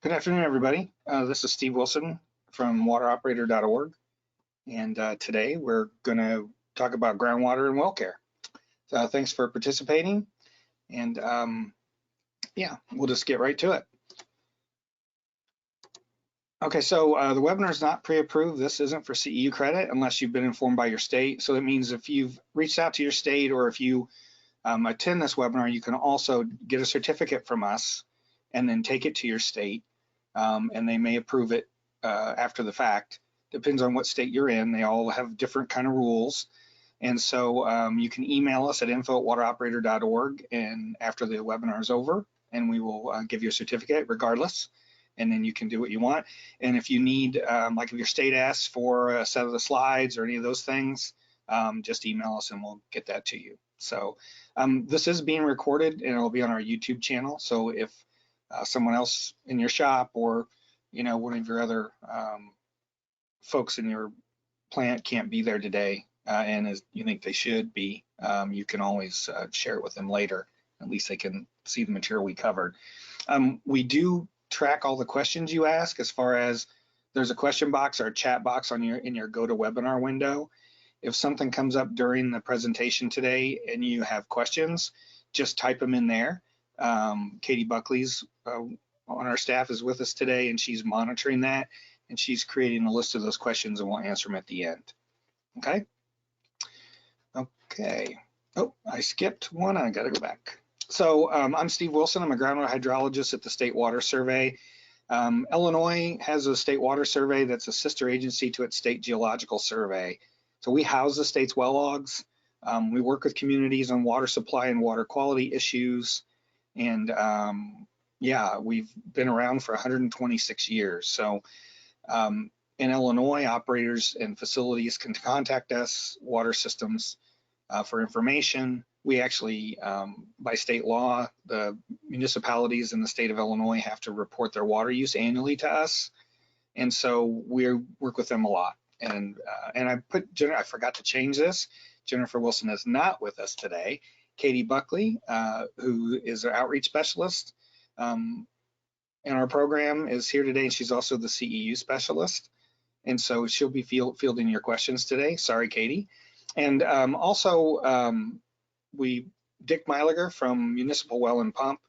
Good afternoon, everybody. This is Steve Wilson from wateroperator.org, and today we're going to talk about groundwater and well care. So thanks for participating, and yeah, we'll just get right to it. Okay, so the webinar is not pre-approved. This isn't for CEU credit unless you've been informed by your state. So that means if you've reached out to your state or if you attend this webinar, you can also get a certificate from us and then take it to your state. And they may approve it after the fact. Depends on what state you're in. They all have different kind of rules. And so you can email us at info@wateroperator.org and after the webinar is over, and we will give you a certificate regardless. And then you can do what you want. And if you need, like if your state asks for a set of the slides or any of those things, just email us and we'll get that to you. So this is being recorded and it'll be on our YouTube channel. So if someone else in your shop or one of your other folks in your plant can't be there today and as you think they should be, you can always share it with them later. At least they can see the material we covered. We do track all the questions you ask, as far as there's a question box or a chat box on in your GoToWebinar window. If something comes up during the presentation today and you have questions, just type them in there. Katie Buckley's on our staff is with us today, and she's monitoring that, and she's creating a list of those questions, and we'll answer them at the end. Okay. Okay. Oh, I skipped one. I got to go back. So I'm Steve Wilson. I'm a groundwater hydrologist at the State Water Survey. Illinois has a State Water Survey that's a sister agency to its State Geological Survey. So we house the state's well logs. We work with communities on water supply and water quality issues. And yeah, we've been around for 126 years. So in Illinois, operators and facilities can contact us, water systems, for information. We actually, by state law, the municipalities in the state of Illinois have to report their water use annually to us. And so we work with them a lot. And I forgot to change this. Jennifer Wilson is not with us today. Katie Buckley, who is our outreach specialist in our program, is here today. She's also the CEU specialist. And so she'll be fielding your questions today. Sorry, Katie. And Dick Meiliger from Municipal Well and Pump,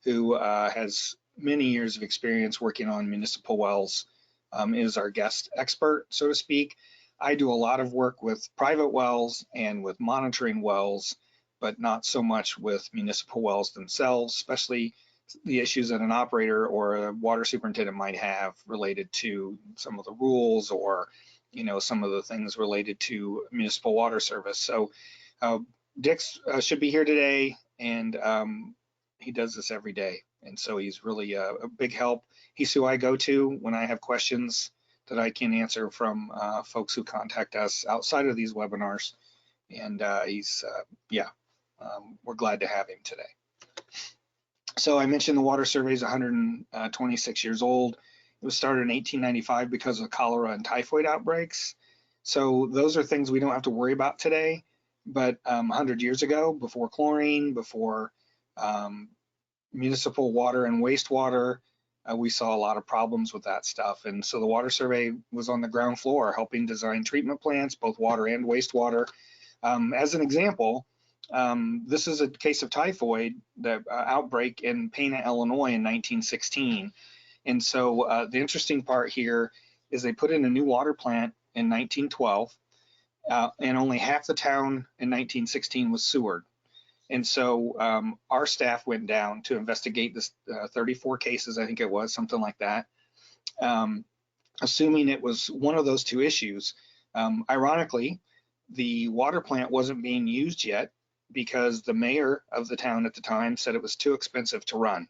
who has many years of experience working on municipal wells, is our guest expert, so to speak. I do a lot of work with private wells and with monitoring wells, but not so much with municipal wells themselves, especially the issues that an operator or a water superintendent might have related to some of the rules or some of the things related to municipal water service. So Dick should be here today, and he does this every day. And so he's really a big help. He's who I go to when I have questions that I can answer from folks who contact us outside of these webinars. And we're glad to have him today. So I mentioned the water survey is 126 years old. It was started in 1895 because of cholera and typhoid outbreaks. So those are things we don't have to worry about today. But 100 years ago, before chlorine, before municipal water and wastewater, we saw a lot of problems with that stuff. And so the water survey was on the ground floor helping design treatment plants, both water and wastewater. As an example, this is a case of typhoid, the outbreak in Pana, Illinois in 1916. And so the interesting part here is they put in a new water plant in 1912, and only half the town in 1916 was sewered. And so our staff went down to investigate this 34 cases, I think it was, something like that, assuming it was one of those two issues. Ironically, the water plant wasn't being used yet because the mayor of the town at the time said it was too expensive to run.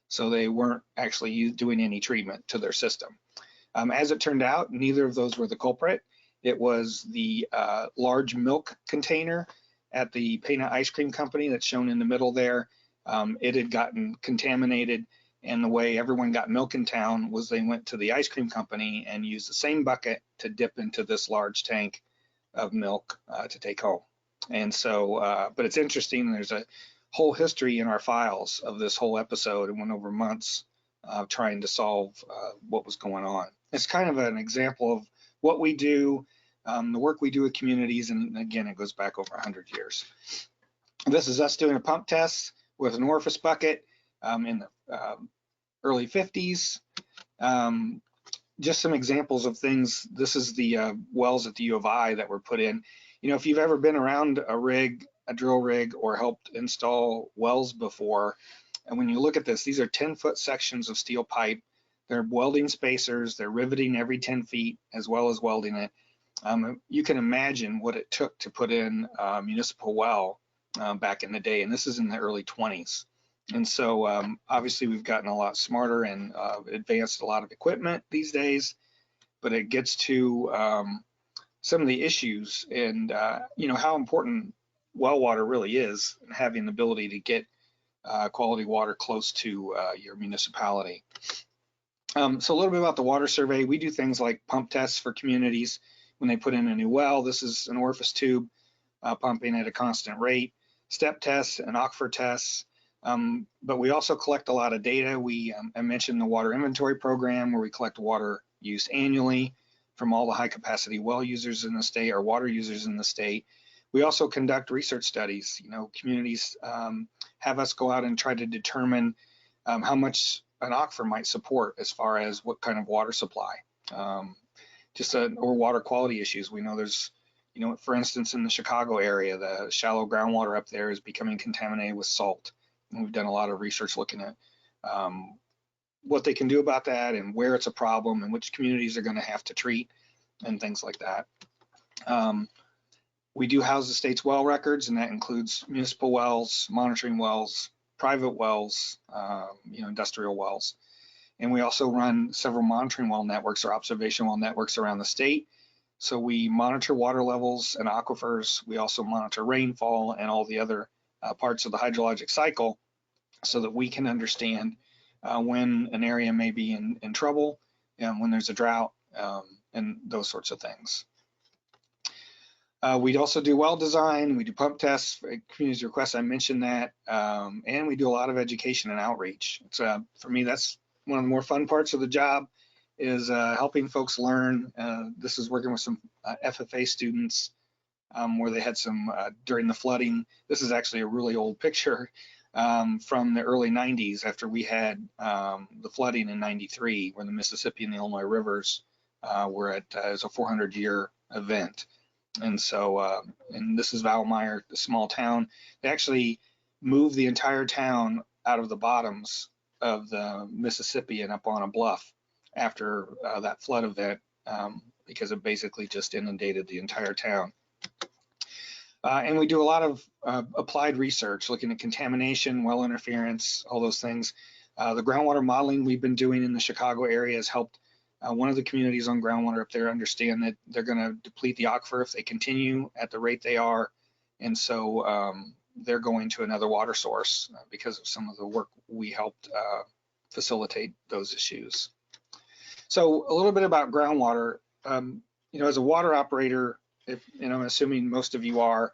So they weren't actually doing any treatment to their system. As it turned out, neither of those were the culprit. It was the large milk container at the Pana Ice Cream Company that's shown in the middle there. It had gotten contaminated, and the way everyone got milk in town was they went to the ice cream company and used the same bucket to dip into this large tank of milk to take home. And so, but it's interesting, there's a whole history in our files of this whole episode. It went over months trying to solve what was going on. It's kind of an example of what we do, the work we do with communities, and again, it goes back over 100 years. This is us doing a pump test with an orifice bucket in the early 50s. Just some examples of things. This is the wells at the U of I that were put in. You know, if you've ever been around a rig, a drill rig, or helped install wells before, and when you look at this, these are 10-foot sections of steel pipe. They're welding spacers. They're riveting every 10 feet as well as welding it. You can imagine what it took to put in a municipal well back in the day, and this is in the early 20s. And so obviously we've gotten a lot smarter and advanced a lot of equipment these days, but it gets to some of the issues and you know, how important well water really is, and having the ability to get quality water close to your municipality. So a little bit about the water survey. We do things like pump tests for communities when they put in a new well. This is an orifice tube pumping at a constant rate. Step tests and aquifer tests. But we also collect a lot of data. I mentioned the water inventory program, where we collect water use annually from all the high capacity well users in the state, or water users in the state. We also conduct research studies. You know, communities have us go out and try to determine how much an aquifer might support as far as what kind of water supply, or water quality issues. We know there's, you know, for instance, in the Chicago area, the shallow groundwater up there is becoming contaminated with salt. And we've done a lot of research looking at what they can do about that, and where it's a problem, and which communities are going to have to treat, and things like that. We do house the state's well records, and that includes municipal wells, monitoring wells, private wells, you know, industrial wells. And we also run several monitoring well networks or observation well networks around the state. So we monitor water levels and aquifers. We also monitor rainfall and all the other parts of the hydrologic cycle, so that we can understand when an area may be in trouble, and when there's a drought, and those sorts of things. We also do well design. We do pump tests, community requests, I mentioned that, and we do a lot of education and outreach. It's, for me, that's one of the more fun parts of the job, is helping folks learn. This is working with some FFA students, where they had some, during the flooding. This is actually a really old picture from the early 90s, after we had the flooding in 93, where the Mississippi and the Illinois rivers were at, it was a 400-year event. And so, and this is Valmeyer, the small town. They actually moved the entire town out of the bottoms of the Mississippi and up on a bluff after that flood event, because it basically just inundated the entire town. And we do a lot of applied research, looking at contamination, well interference, all those things. The groundwater modeling we've been doing in the Chicago area has helped one of the communities on groundwater up there understand that they're going to deplete the aquifer if they continue at the rate they are. And so they're going to another water source because of some of the work we helped facilitate those issues. So a little bit about groundwater. You know, as a water operator, and I'm assuming most of you are,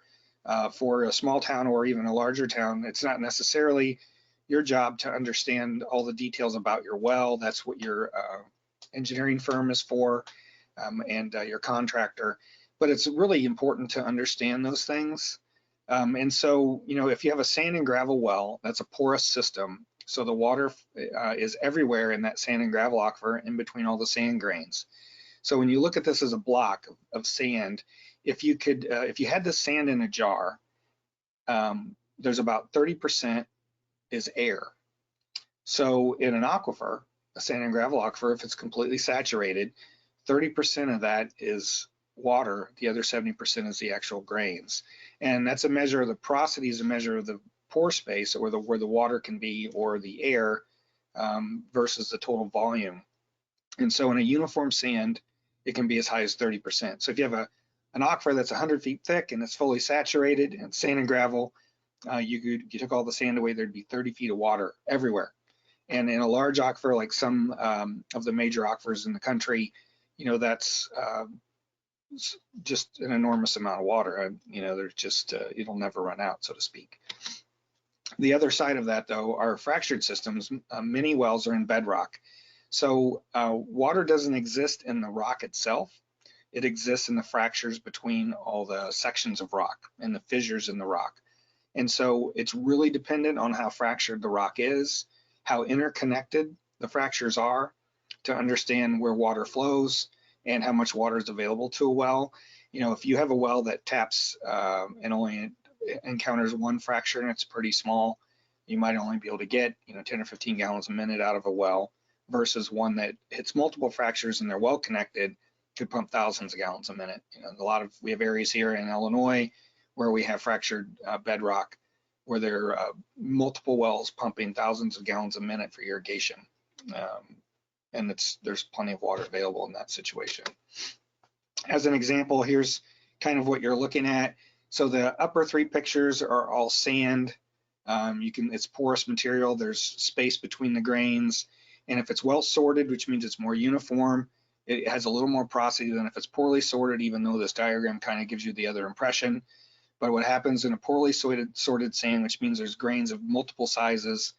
for a small town or even a larger town, it's not necessarily your job to understand all the details about your well. That's what your engineering firm is for, and your contractor. But it's really important to understand those things. And so, you know, if you have a sand and gravel well, that's a porous system. So the water is everywhere in that sand and gravel aquifer, in between all the sand grains. So when you look at this as a block of sand, if you could, if you had the sand in a jar, there's about 30% is air. So in an aquifer, a sand and gravel aquifer, if it's completely saturated, 30% of that is water. The other 70% is the actual grains. And that's a measure of the porosity, is a measure of the pore space, or where the water can be, or the air, versus the total volume. And so in a uniform sand, it can be as high as 30%. So if you have an aquifer that's 100 feet thick and it's fully saturated, and sand and gravel, you took all the sand away, there'd be 30 feet of water everywhere. And in a large aquifer, like some of the major aquifers in the country, you know, that's just an enormous amount of water. You know, there's just, it'll never run out, so to speak. The other side of that, though, are fractured systems. Many wells are in bedrock. So water doesn't exist in the rock itself. It exists in the fractures between all the sections of rock and the fissures in the rock. And so it's really dependent on how fractured the rock is, how interconnected the fractures are, to understand where water flows and how much water is available to a well. You know, if you have a well that taps and only encounters one fracture and it's pretty small, you might only be able to get, 10 or 15 gallons a minute out of a well, versus one that hits multiple fractures and they're well connected, could pump thousands of gallons a minute. We have areas here in Illinois where we have fractured bedrock, where there are multiple wells pumping thousands of gallons a minute for irrigation. And there's plenty of water available in that situation. As an example, here's kind of what you're looking at. So the upper three pictures are all sand. It's porous material. There's space between the grains. And if it's well sorted, which means it's more uniform, it has a little more porosity than if it's poorly sorted, even though this diagram kind of gives you the other impression. But what happens in a poorly sorted sand, which means there's grains of multiple sizes,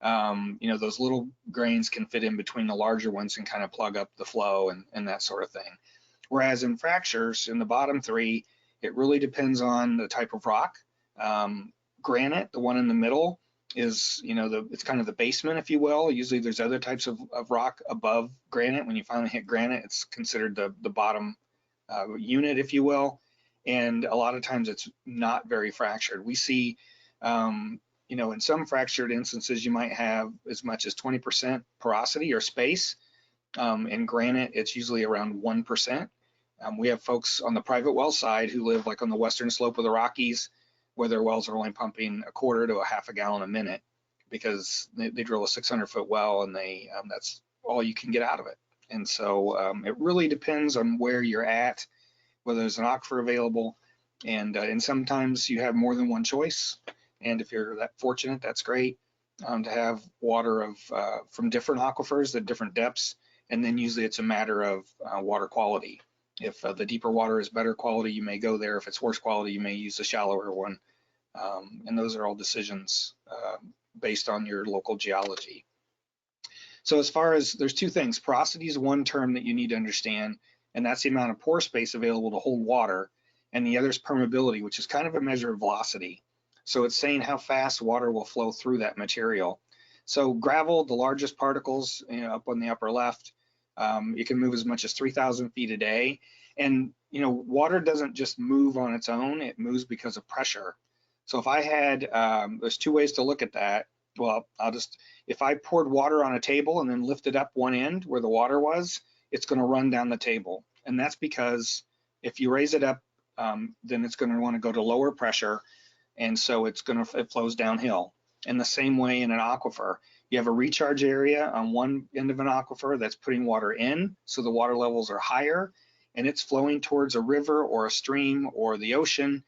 those little grains can fit in between the larger ones and kind of plug up the flow and that sort of thing. Whereas in fractures, in the bottom three, it really depends on the type of rock. Granite, the one in the middle, is, it's kind of the basement, if you will. Usually there's other types of rock above granite. When you finally hit granite, it's considered the bottom unit, if you will. And a lot of times it's not very fractured. We see, in some fractured instances, you might have as much as 20% porosity or space. In granite, it's usually around 1%. We have folks on the private well side who live like on the western slope of the Rockies, where their wells are only pumping a quarter to a half a gallon a minute, because they drill a 600-foot well and that's all you can get out of it. And so it really depends on where you're at, whether there's an aquifer available, and sometimes you have more than one choice. And if you're that fortunate, that's great, to have water from different aquifers at different depths. And then usually it's a matter of water quality. If the deeper water is better quality, you may go there. If it's worse quality, you may use the shallower one. And those are all decisions based on your local geology. So as far as, there's two things. Porosity is one term that you need to understand, and that's the amount of pore space available to hold water. And the other is permeability, which is kind of a measure of velocity. So it's saying how fast water will flow through that material. So gravel, the largest particles, up on the upper left, it can move as much as 3,000 feet a day. And, water doesn't just move on its own, it moves because of pressure. So if I had, there's two ways to look at that. Well, if I poured water on a table and then lifted up one end where the water was, it's going to run down the table. And that's because if you raise it up, then it's going to want to go to lower pressure. And so it flows downhill. In the same way in an aquifer, you have a recharge area on one end of an aquifer that's putting water in, so the water levels are higher, and it's flowing towards a river or a stream or the ocean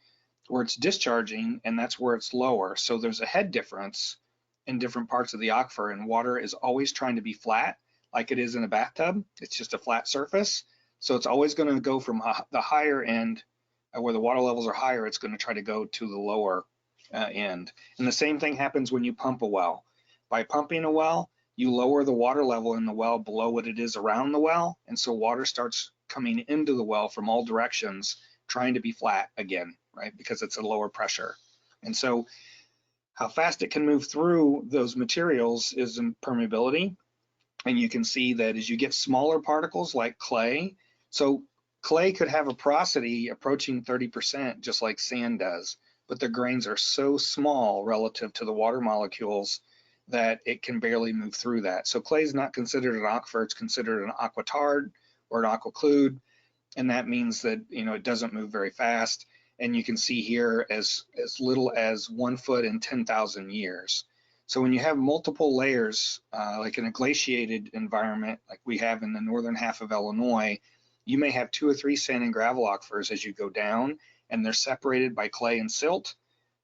where it's discharging, and that's where it's lower. So there's a head difference in different parts of the aquifer, and water is always trying to be flat, like it is in a bathtub. It's just a flat surface. So it's always going to go from the higher end, where the water levels are higher, it's going to try to go to the lower end. And the same thing happens when you pump a well. By pumping a well, you lower the water level in the well below what it is around the well, and so water starts coming into the well from all directions, trying to be flat again, right? Because it's a lower pressure. And so how fast it can move through those materials is in permeability. And you can see that as you get smaller particles like clay, so clay could have a porosity approaching 30%, just like sand does, but the grains are so small relative to the water molecules that it can barely move through that. So clay is not considered an aquifer, it's considered an aquitard or an aquiclude, and that means that it doesn't move very fast. And you can see here as little as 1 foot in 10,000 years. So when you have multiple layers, like in a glaciated environment, like we have in the northern half of Illinois, you may have 2 or 3 sand and gravel aquifers as you go down, and they're separated by clay and silt,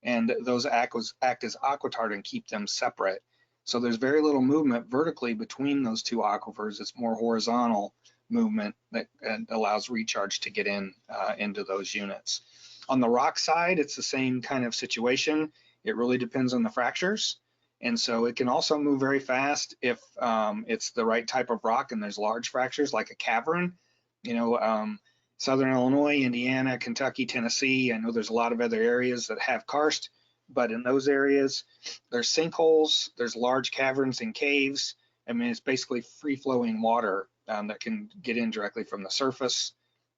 and those act as aquitard and keep them separate. So there's very little movement vertically between those two aquifers. It's more horizontal movement that allows recharge to get into those units. On the rock side, it's the same kind of situation. It really depends on the fractures. And so it can also move very fast if it's the right type of rock and there's large fractures like a cavern. You know, Southern Illinois, Indiana, Kentucky, Tennessee. I know there's a lot of other areas that have karst, but in those areas, there's sinkholes, there's large caverns and caves. I mean, it's basically free-flowing water that can get in directly from the surface.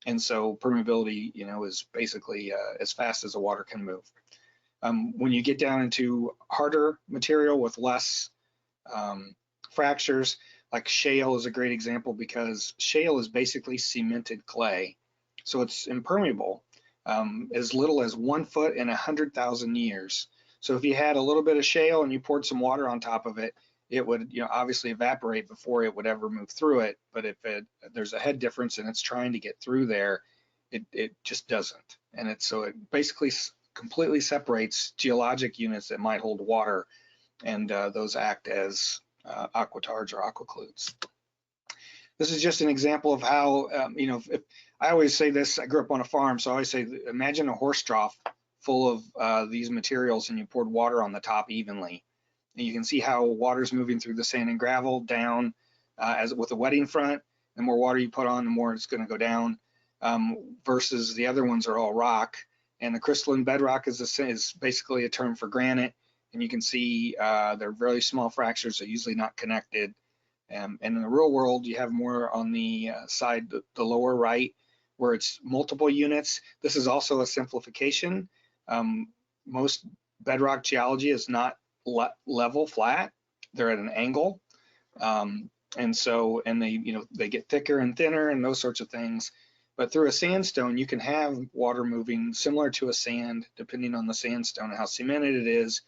And so permeability, you know, is basically as fast as the water can move. When you get down into harder material with less fractures, like shale is a great example because shale is basically cemented clay. So it's impermeable, as little as 1 foot in 100,000 years. So if you had a little bit of shale and you poured some water on top of it, it would, you know, obviously evaporate before it would ever move through it. But if there's a head difference and it's trying to get through there, it just doesn't. And so it basically completely separates geologic units that might hold water, and those act as aquitards or aquicludes. This is just an example of how, you know, if, I always say this, I grew up on a farm, so I always say, imagine a horse trough full of these materials and you poured water on the top evenly. And you can see how water's moving through the sand and gravel down as with a wetting front. The more water you put on, the more it's gonna go down, versus the other ones are all rock. And the crystalline bedrock is basically a term for granite. And you can see they're very small fractures, they're usually not connected. And in the real world, you have more on the side, the lower right, where it's multiple units. This is also a simplification. Most bedrock geology is not level flat, they're at an angle. And they, you know, they get thicker and thinner and those sorts of things. But through a sandstone, you can have water moving similar to a sand, depending on the sandstone and how cemented it is.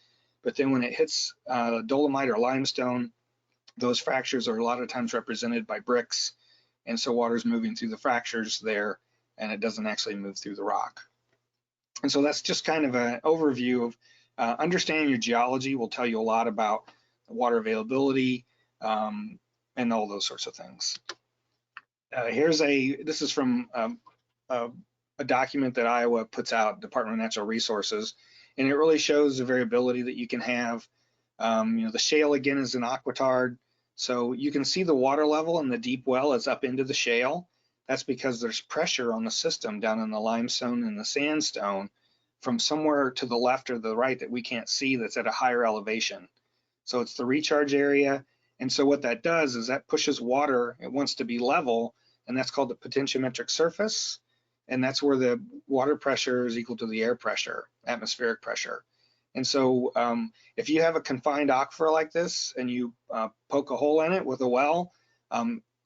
But then when it hits dolomite or limestone, those fractures are a lot of times represented by bricks. And so water's moving through the fractures there, and it doesn't actually move through the rock. And so that's just kind of an overview of understanding your geology will tell you a lot about water availability and all those sorts of things. This is from a document that Iowa puts out, Department of Natural Resources, and it really shows the variability that you can have. You know, the shale again is an aquitard, so you can see the water level in the deep well is up into the shale. That's because there's pressure on the system down in the limestone and the sandstone from somewhere to the left or the right that we can't see that's at a higher elevation. So it's the recharge area. And so what that does is that pushes water, it wants to be level, and that's called the potentiometric surface. And that's where the water pressure is equal to the air pressure, atmospheric pressure. And so if you have a confined aquifer like this and you poke a hole in it with a well,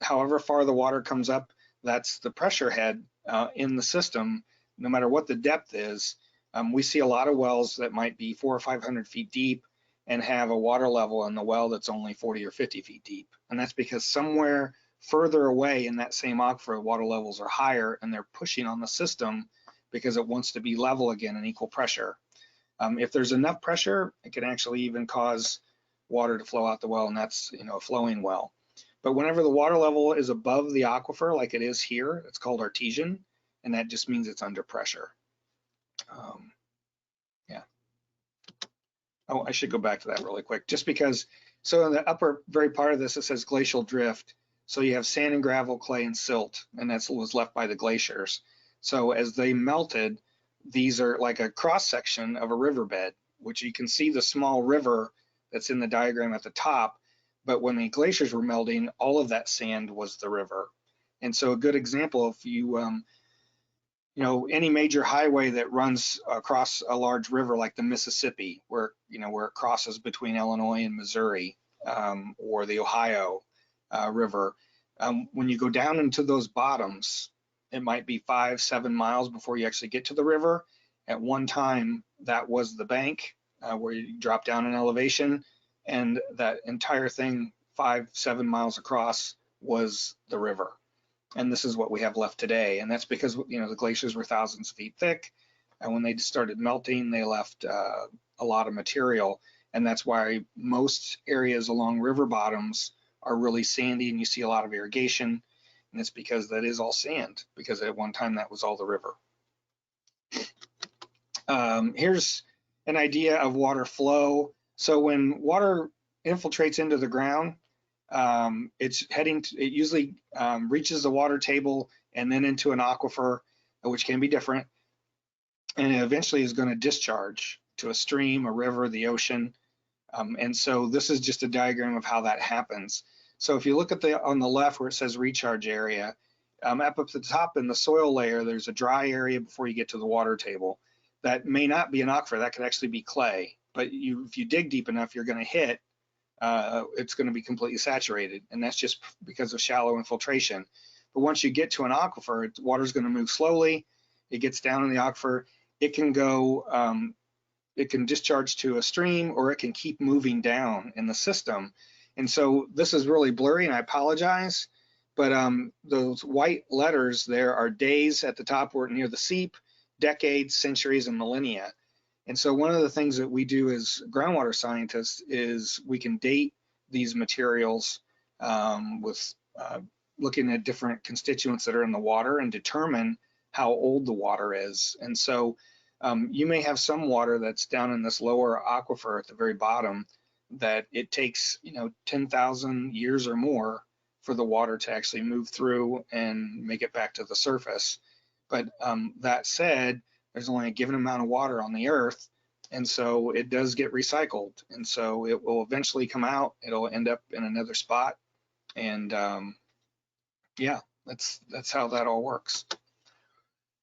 however far the water comes up, that's the pressure head in the system, no matter what the depth is. We see a lot of wells that might be 400 or 500 feet deep and have a water level in the well that's only 40 or 50 feet deep. And that's because somewhere further away in that same aquifer, water levels are higher and they're pushing on the system because it wants to be level again and equal pressure. If there's enough pressure, it can actually even cause water to flow out the well, and that's, you know, a flowing well. But whenever the water level is above the aquifer, like it is here, it's called Artesian, and that just means it's under pressure. Yeah. Oh, I should go back to that really quick, just because, so in the upper very part of this, it says glacial drift. So you have sand and gravel, clay and silt, and that's what was left by the glaciers. So as they melted, these are like a cross section of a riverbed, which you can see the small river that's in the diagram at the top. But when the glaciers were melting, all of that sand was the river. And so a good example, if you, you know, any major highway that runs across a large river like the Mississippi, where, you know, where it crosses between Illinois and Missouri, or the Ohio River, when you go down into those bottoms, it might be 5-7 miles before you actually get to the river. At one time, that was the bank where you drop down in elevation, and that entire thing 5-7 miles across was the river. And this is what we have left today. And that's because, you know, the glaciers were thousands of feet thick, and when they started melting, they left a lot of material. And that's why most areas along river bottoms are really sandy, and you see a lot of irrigation. And it's because that is all sand, because at one time that was all the river. Here's an idea of water flow. So when water infiltrates into the ground, it usually reaches the water table and then into an aquifer, which can be different, and it eventually is going to discharge to a stream, a river, the ocean. And so this is just a diagram of how that happens. So if you look at on the left where it says recharge area, up at the top in the soil layer, there's a dry area before you get to the water table. That may not be an aquifer, that could actually be clay. But if you dig deep enough, you're going to hit, it's going to be completely saturated. And that's just because of shallow infiltration. But once you get to an aquifer, water's going to move slowly. It gets down in the aquifer. It can go, it can discharge to a stream, or it can keep moving down in the system. And so this is really blurry, and I apologize, but those white letters there are days at the top where near the seep, decades, centuries, and millennia. And so one of the things that we do as groundwater scientists is we can date these materials with looking at different constituents that are in the water and determine how old the water is. And so you may have some water that's down in this lower aquifer at the very bottom that it takes, 10,000 years or more for the water to actually move through and make it back to the surface. But that said, there's only a given amount of water on the earth, and so it does get recycled. And so it will eventually come out, it'll end up in another spot. And yeah, that's how that all works.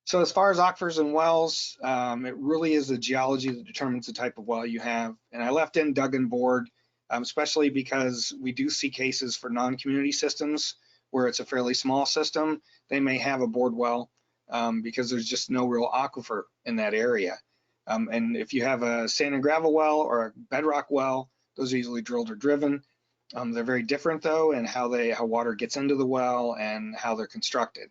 So as far as aquifers and wells, it really is the geology that determines the type of well you have. And I left in dug and bored, especially because we do see cases for non-community systems where it's a fairly small system. They may have a bored well because there's just no real aquifer in that area. And if you have a sand and gravel well or a bedrock well, those are usually drilled or driven. They're very different though, in how water gets into the well and how they're constructed.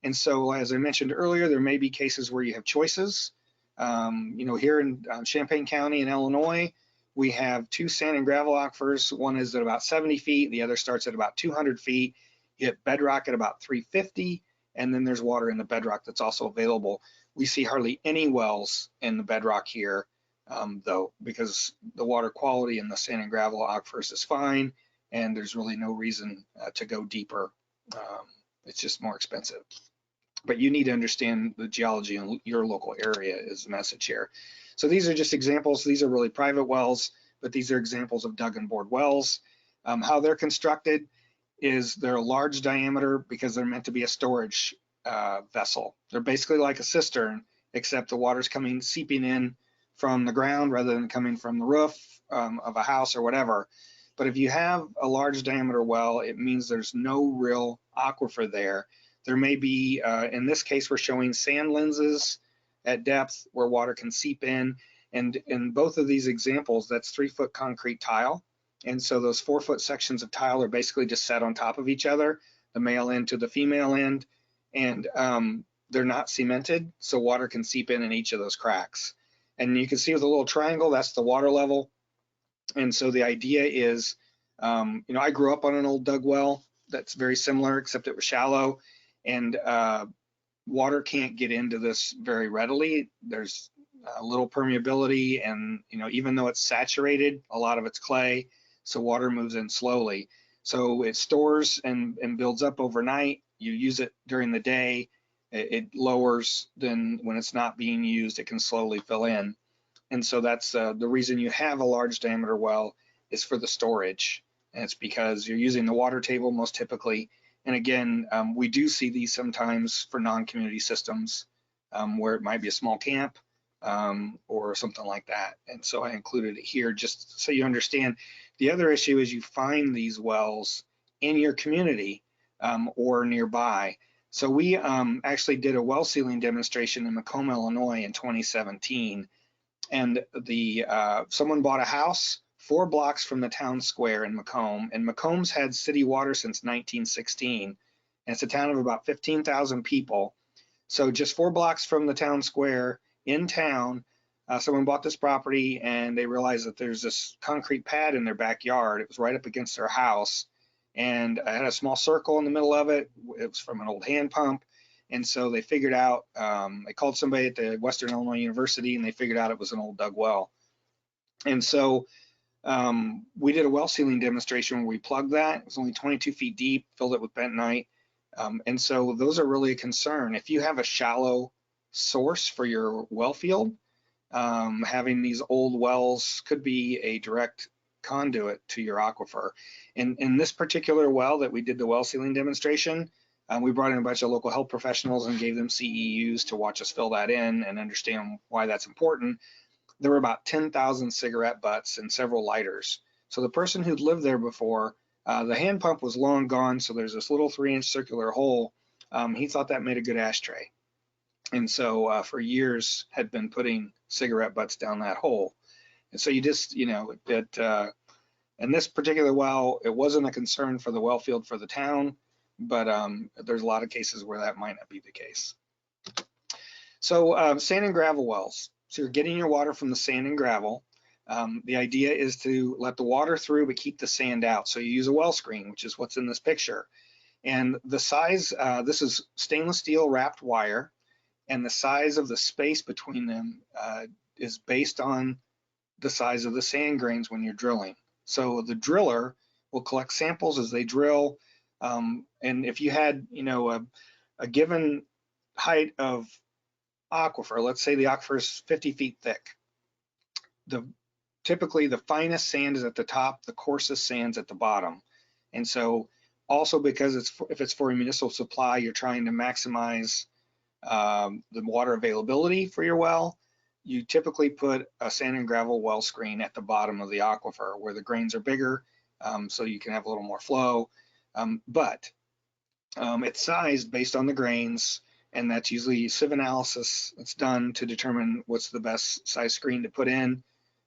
And so, as I mentioned earlier, there may be cases where you have choices. Here in Champaign County in Illinois, we have two sand and gravel aquifers. One is at about 70 feet, the other starts at about 200 feet. You hit bedrock at about 350, and then there's water in the bedrock that's also available. We see hardly any wells in the bedrock here, though, because the water quality in the sand and gravel aquifers is fine, and there's really no reason to go deeper. It's just more expensive. But you need to understand the geology in your local area is the message here. So these are just examples. These are really private wells, but these are examples of dug and bored wells. How they're constructed is they're a large diameter because they're meant to be a storage vessel. They're basically like a cistern, except the water's seeping in from the ground rather than coming from the roof of a house or whatever. But if you have a large diameter well, it means there's no real aquifer there. There may be, in this case, we're showing sand lenses at depth where water can seep in. And in both of these examples, that's 3-foot concrete tile. And so those 4-foot sections of tile are basically just set on top of each other, the male end to the female end. And they're not cemented, so water can seep in each of those cracks. And you can see with a little triangle, that's the water level. And so the idea is, I grew up on an old dug well that's very similar, except it was shallow, and water can't get into this very readily. There's a little permeability, and even though it's saturated, a lot of it's clay, so water moves in slowly. So it stores and builds up overnight. You use it during the day, it lowers. Then when it's not being used, it can slowly fill in. And so that's the reason you have a large diameter well is for the storage. And it's because you're using the water table most typically. And again, we do see these sometimes for non-community systems where it might be a small camp or something like that. And so I included it here just so you understand. The other issue is you find these wells in your community or nearby. So we actually did a well sealing demonstration in Macomb, Illinois in 2017. And someone bought a house 4 blocks from the town square in Macomb, and Macomb's had city water since 1916, and it's a town of about 15,000 people. So just 4 blocks from the town square in town, someone bought this property, and they realized that there's this concrete pad in their backyard. It was right up against their house, and I had a small circle in the middle of it. It was from an old hand pump, And so they figured out, they called somebody at the Western Illinois University and they figured out it was an old dug well. And so we did a well sealing demonstration where we plugged that. It was only 22 feet deep, filled it with bentonite. And so those are really a concern. If you have a shallow source for your well field, having these old wells could be a direct conduit to your aquifer. And in this particular well that we did the well sealing demonstration, we brought in a bunch of local health professionals and gave them CEUs to watch us fill that in and understand why that's important. There were about 10,000 cigarette butts and several lighters. So the person who'd lived there before, the hand pump was long gone, so there's this little 3-inch circular hole. He thought that made a good ashtray. And so for years had been putting cigarette butts down that hole. And so you just, you know, in this particular well, it wasn't a concern for the well field for the town, but there's a lot of cases where that might not be the case. So sand and gravel wells. So you're getting your water from the sand and gravel. The idea is to let the water through, but keep the sand out. So you use a well screen, which is what's in this picture. And the size, this is stainless steel wrapped wire, and the size of the space between them is based on the size of the sand grains when you're drilling. So the driller will collect samples as they drill. And if you had, you know, a given height of aquifer, let's say the aquifer is 50 feet thick, typically the finest sand is at the top, the coarsest sand's at the bottom. And so also because if it's for a municipal supply, you're trying to maximize the water availability for your well, you typically put a sand and gravel well screen at the bottom of the aquifer where the grains are bigger, so you can have a little more flow. But it's sized based on the grains, and that's usually sieve analysis that's done to determine what's the best size screen to put in,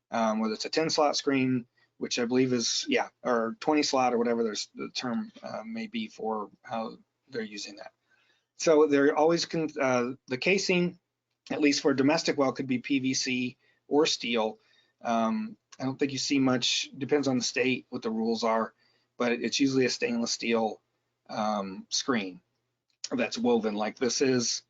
whether it's a 10 slot screen, which I believe is, yeah, or 20 slot or whatever the term may be for how they're using that. So they're always, the casing, at least for a domestic well, could be PVC or steel. I don't think you see much, depends on the state what the rules are, but it's usually a stainless steel screen that's woven like this is.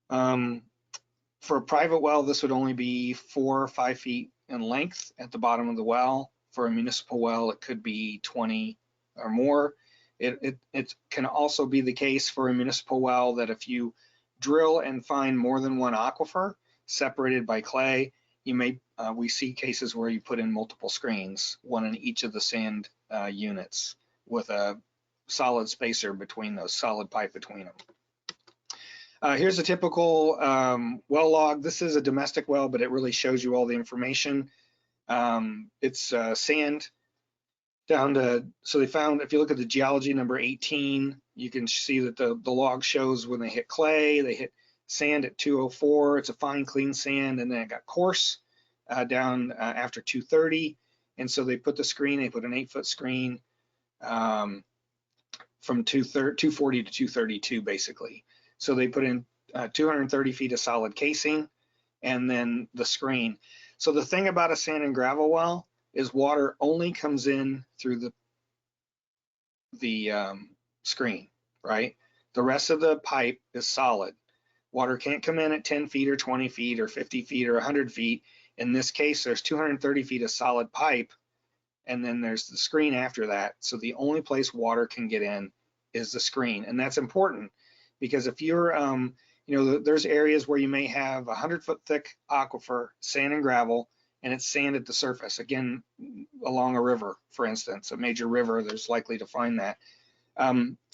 For a private well, this would only be 4 or 5 feet in length at the bottom of the well. For a municipal well, it could be 20 or more. It can also be the case for a municipal well that if you drill and find more than one aquifer separated by clay, you may, we see cases where you put in multiple screens, one in each of the sand units with a solid spacer between those, solid pipe between them. Here's a typical well log. This is a domestic well, but it really shows you all the information. It's sand down to, so they found, if you look at the geology number 18, you can see that the log shows when they hit clay, they hit sand at 204, it's a fine clean sand, and then it got coarse down after 230. And so they put the screen, they put an 8-foot screen from 240 to 232 basically. So they put in 230 feet of solid casing and then the screen. So the thing about a sand and gravel well is water only comes in through the screen, right? The rest of the pipe is solid. Water can't come in at 10 feet or 20 feet or 50 feet or 100 feet. In this case, there's 230 feet of solid pipe, and then there's the screen after that. So the only place water can get in is the screen. And that's important because if you're, you know, there's areas where you may have 100-foot thick aquifer, sand and gravel, and it's sand at the surface. Again, along a river, for instance, a major river, there's likely to find that.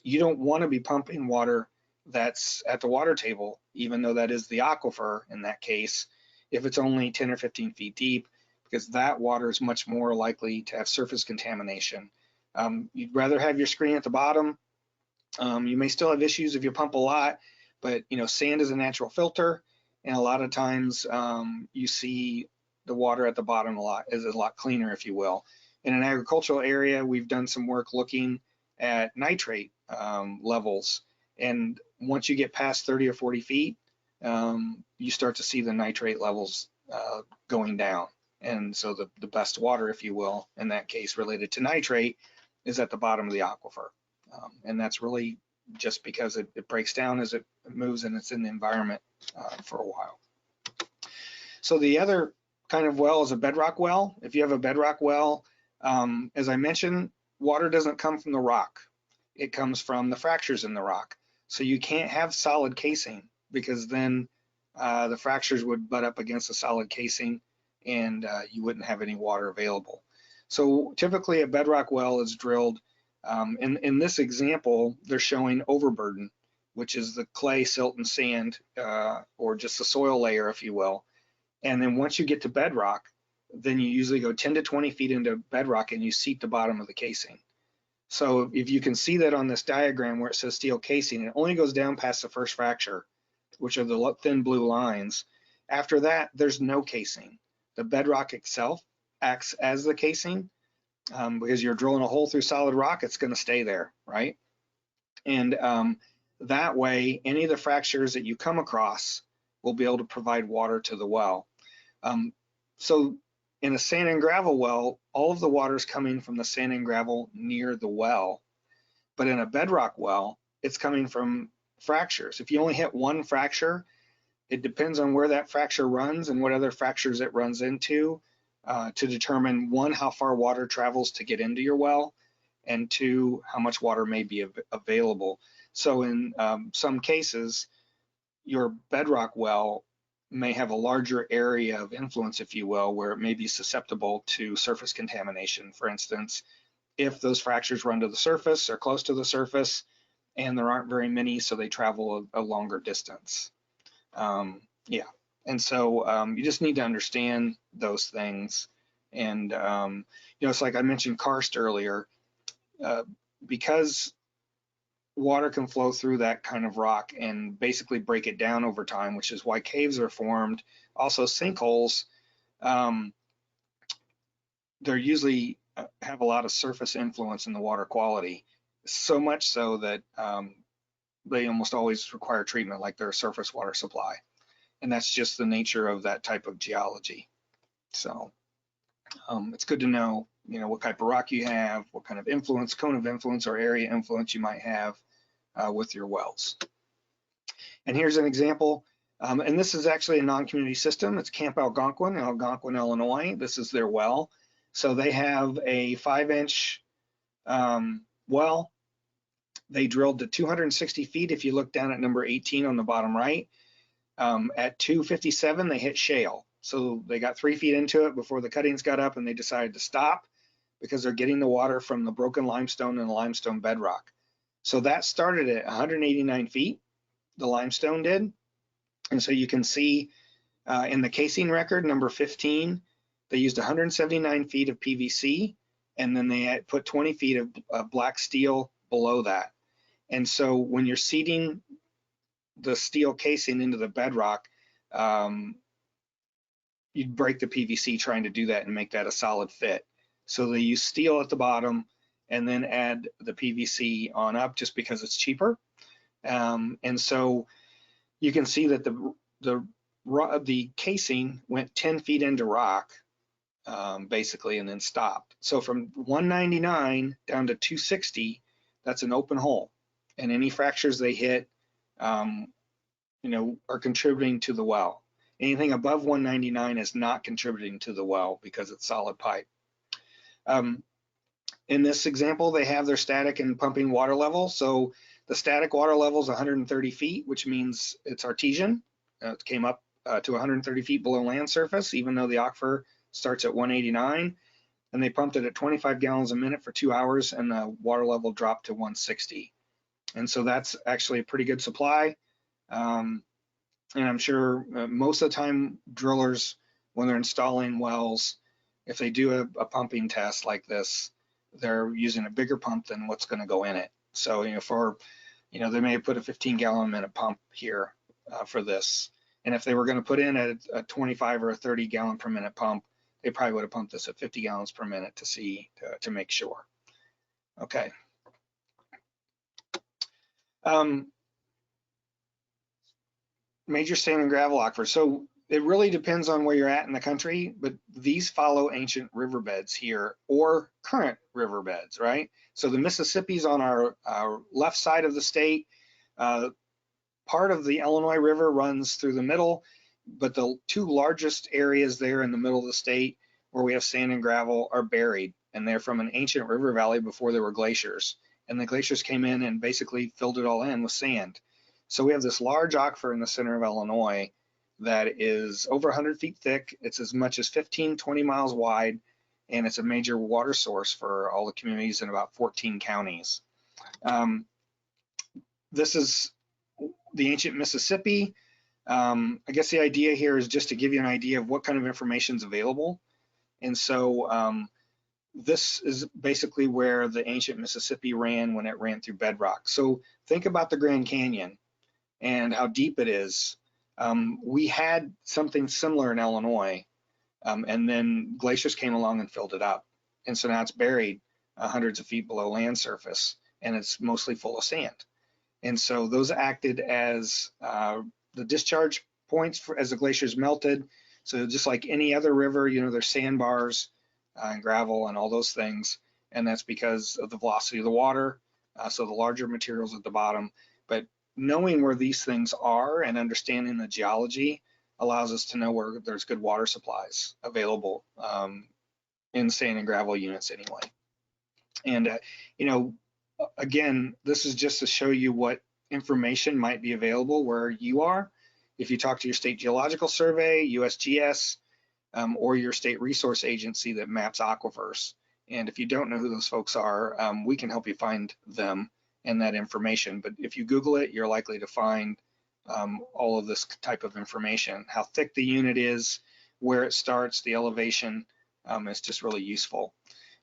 You don't want to be pumping water that's at the water table, even though that is the aquifer in that case, if it's only 10 or 15 feet deep, because that water is much more likely to have surface contamination. You'd rather have your screen at the bottom. You may still have issues if you pump a lot, but you know, sand is a natural filter, and a lot of times you see the water at the bottom is a lot cleaner, if you will. In an agricultural area, we've done some work looking at nitrate levels, and once you get past 30 or 40 feet, you start to see the nitrate levels going down. And so the best water, if you will, in that case related to nitrate, is at the bottom of the aquifer. And that's really just because it breaks down as it moves and it's in the environment for a while. So the other kind of well is a bedrock well. If you have a bedrock well, as I mentioned, water doesn't come from the rock. It comes from the fractures in the rock. So you can't have solid casing, because then the fractures would butt up against the solid casing and you wouldn't have any water available. So typically a bedrock well is drilled. In this example, they're showing overburden, which is the clay, silt, and sand, or just the soil layer, if you will. And then once you get to bedrock, then you usually go 10 to 20 feet into bedrock and you seat the bottom of the casing. So if you can see that on this diagram where it says steel casing, it only goes down past the first fracture, which are the thin blue lines. After that, there's no casing. The bedrock itself acts as the casing, because you're drilling a hole through solid rock, it's going to stay there, right? And that way, any of the fractures that you come across will be able to provide water to the well. So in a sand and gravel well, all of the water is coming from the sand and gravel near the well. But in a bedrock well, it's coming from fractures. If you only hit one fracture, it depends on where that fracture runs and what other fractures it runs into to determine, one, how far water travels to get into your well, and two, how much water may be available. So in some cases, your bedrock well may have a larger area of influence, if you will, where it may be susceptible to surface contamination. For instance, if those fractures run to the surface or close to the surface, and there aren't very many, so they travel a longer distance. Yeah, and so you just need to understand those things. And it's like I mentioned karst earlier, because water can flow through that kind of rock and basically break it down over time, which is why caves are formed. Also sinkholes, they're usually have a lot of surface influence in the water quality, so much so that they almost always require treatment like they're a surface water supply. And that's just the nature of that type of geology. So it's good to know, what type of rock you have, what kind of influence, cone of influence or area influence you might have with your wells. And here's an example. And this is actually a non-community system. It's Camp Algonquin in Algonquin, Illinois. This is their well. So they have a 5-inch well. They drilled to 260 feet. If you look down at number 18 on the bottom right, at 257, they hit shale. So they got 3 feet into it before the cuttings got up, and they decided to stop because they're getting the water from the broken limestone and the limestone bedrock. So that started at 189 feet, the limestone did. And so you can see in the casing record, number 15, they used 179 feet of PVC, and then they had put 20 feet of black steel below that. And so when you're seating the steel casing into the bedrock, you'd break the PVC trying to do that and make that a solid fit. So they use steel at the bottom and then add the PVC on up just because it's cheaper. And so you can see that the casing went 10 feet into rock, basically, and then stopped. So from 199 down to 260, that's an open hole. And any fractures they hit, are contributing to the well. Anything above 199 is not contributing to the well because it's solid pipe. In this example, they have their static and pumping water level. So the static water level is 130 feet, which means it's artesian. It came up to 130 feet below land surface, even though the aquifer starts at 189. And they pumped it at 25 gallons a minute for 2 hours, and the water level dropped to 160. And so that's actually a pretty good supply. And I'm sure most of the time drillers, when they're installing wells, if they do a pumping test like this, they're using a bigger pump than what's going to go in it. So, they may have put a 15-gallon a minute pump here for this. And if they were going to put in a 25 or a 30-gallon per minute pump, they probably would have pumped this at 50 gallons per minute to make sure. Okay. Major sand and gravel aquifers. So It really depends on where you're at in the country, but these follow ancient riverbeds here or current riverbeds, right? So the Mississippi's on our left side of the state. Part of the Illinois River runs through the middle, but the two largest areas there in the middle of the state where we have sand and gravel are buried, and they're from an ancient river valley before there were glaciers. And the glaciers came in and basically filled it all in with sand. So we have this large aquifer in the center of Illinois that is over 100 feet thick. It's as much as 15, 20 miles wide, and it's a major water source for all the communities in about 14 counties. This is the ancient Mississippi. I guess the idea here is just to give you an idea of what kind of information is available. And so this is basically where the ancient Mississippi ran when it ran through bedrock. So think about the Grand Canyon and how deep it is. We had something similar in Illinois, and then glaciers came along and filled it up. And so now it's buried hundreds of feet below land surface, and it's mostly full of sand. And so those acted as the discharge points as the glaciers melted. So just like any other river, you know, there's sandbars and gravel and all those things. And that's because of the velocity of the water. So the larger materials at the bottom. But knowing where these things are and understanding the geology allows us to know where there's good water supplies available in sand and gravel units anyway. And, you know, again, this is just to show you what information might be available where you are. If you talk to your state geological survey, USGS, or your state resource agency that maps aquifers. And if you don't know who those folks are, we can help you find them and that information. But if you Google it, you're likely to find all of this type of information. How thick the unit is, where it starts, the elevation, is just really useful.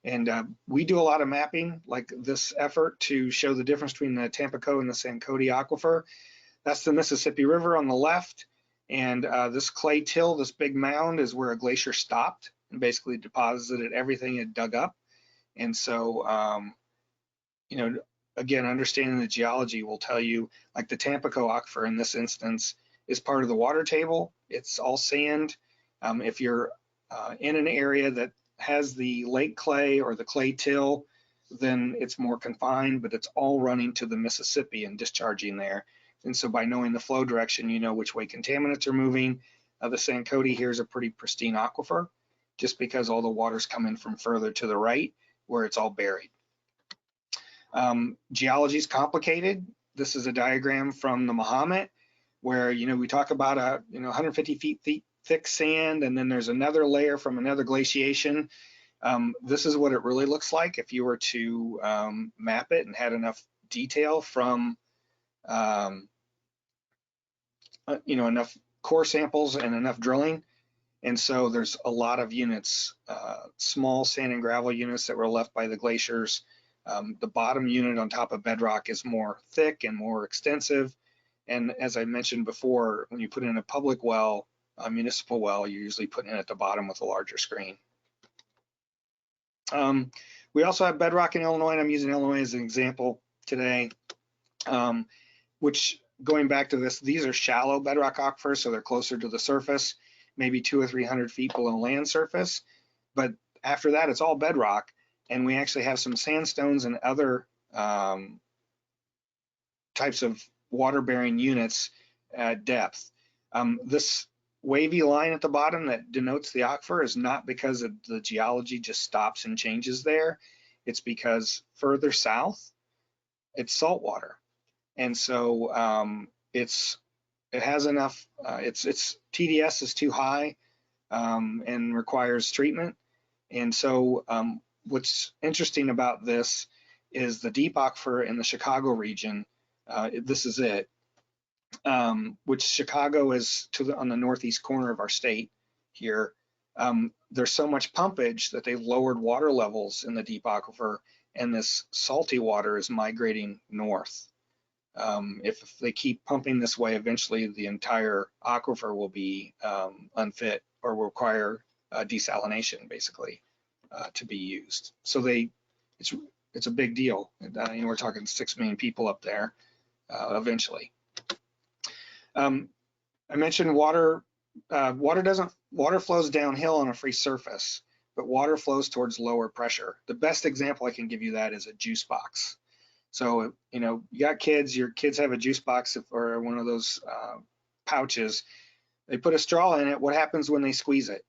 And we do a lot of mapping, like this effort to show the difference between the Tampico and the Sancote Aquifer. That's the Mississippi River on the left. And this clay till, this big mound, is where a glacier stopped and basically deposited everything it dug up. And so, you know, again, understanding the geology will tell you, like the Tampico Aquifer in this instance is part of the water table. It's all sand. If you're in an area that has the lake clay or the clay till, then it's more confined, but it's all running to the Mississippi and discharging there. And so by knowing the flow direction, you know which way contaminants are moving. The Sancote here is a pretty pristine aquifer, just because all the water's coming from further to the right where it's all buried. Geology is complicated. This is a diagram from the Mahomet where, you know, we talk about 150 feet thick sand, and then there's another layer from another glaciation. This is what it really looks like if you were to map it and had enough detail from, enough core samples and enough drilling. And so there's a lot of units, small sand and gravel units that were left by the glaciers. The bottom unit on top of bedrock is more thick and more extensive. And as I mentioned before, when you put in a public well, a municipal well, you're usually putting it at the bottom with a larger screen. We also have bedrock in Illinois, and I'm using Illinois as an example today, which, going back to this, these are shallow bedrock aquifers, so they're closer to the surface, maybe 200 or 300 feet below land surface. But after that, it's all bedrock, and we actually have some sandstones and other types of water-bearing units at depth. This wavy line at the bottom that denotes the aquifer is not because of the geology just stops and changes there. It's because further south, it's saltwater. And so it has enough, its TDS is too high and requires treatment. And so what's interesting about this is the deep aquifer in the Chicago region. This is it, which Chicago is on the northeast corner of our state here. There's so much pumpage that they've lowered water levels in the deep aquifer, and this salty water is migrating north. If they keep pumping this way, eventually the entire aquifer will be unfit or will require desalination, basically, to be used. So it's a big deal. We're talking 6 million people up there eventually. I mentioned water water flows downhill on a free surface, but water flows towards lower pressure. The best example I can give you that is a juice box. So, you know, you got kids, your kids have a juice box or one of those pouches. They put a straw in it. What happens when they squeeze it?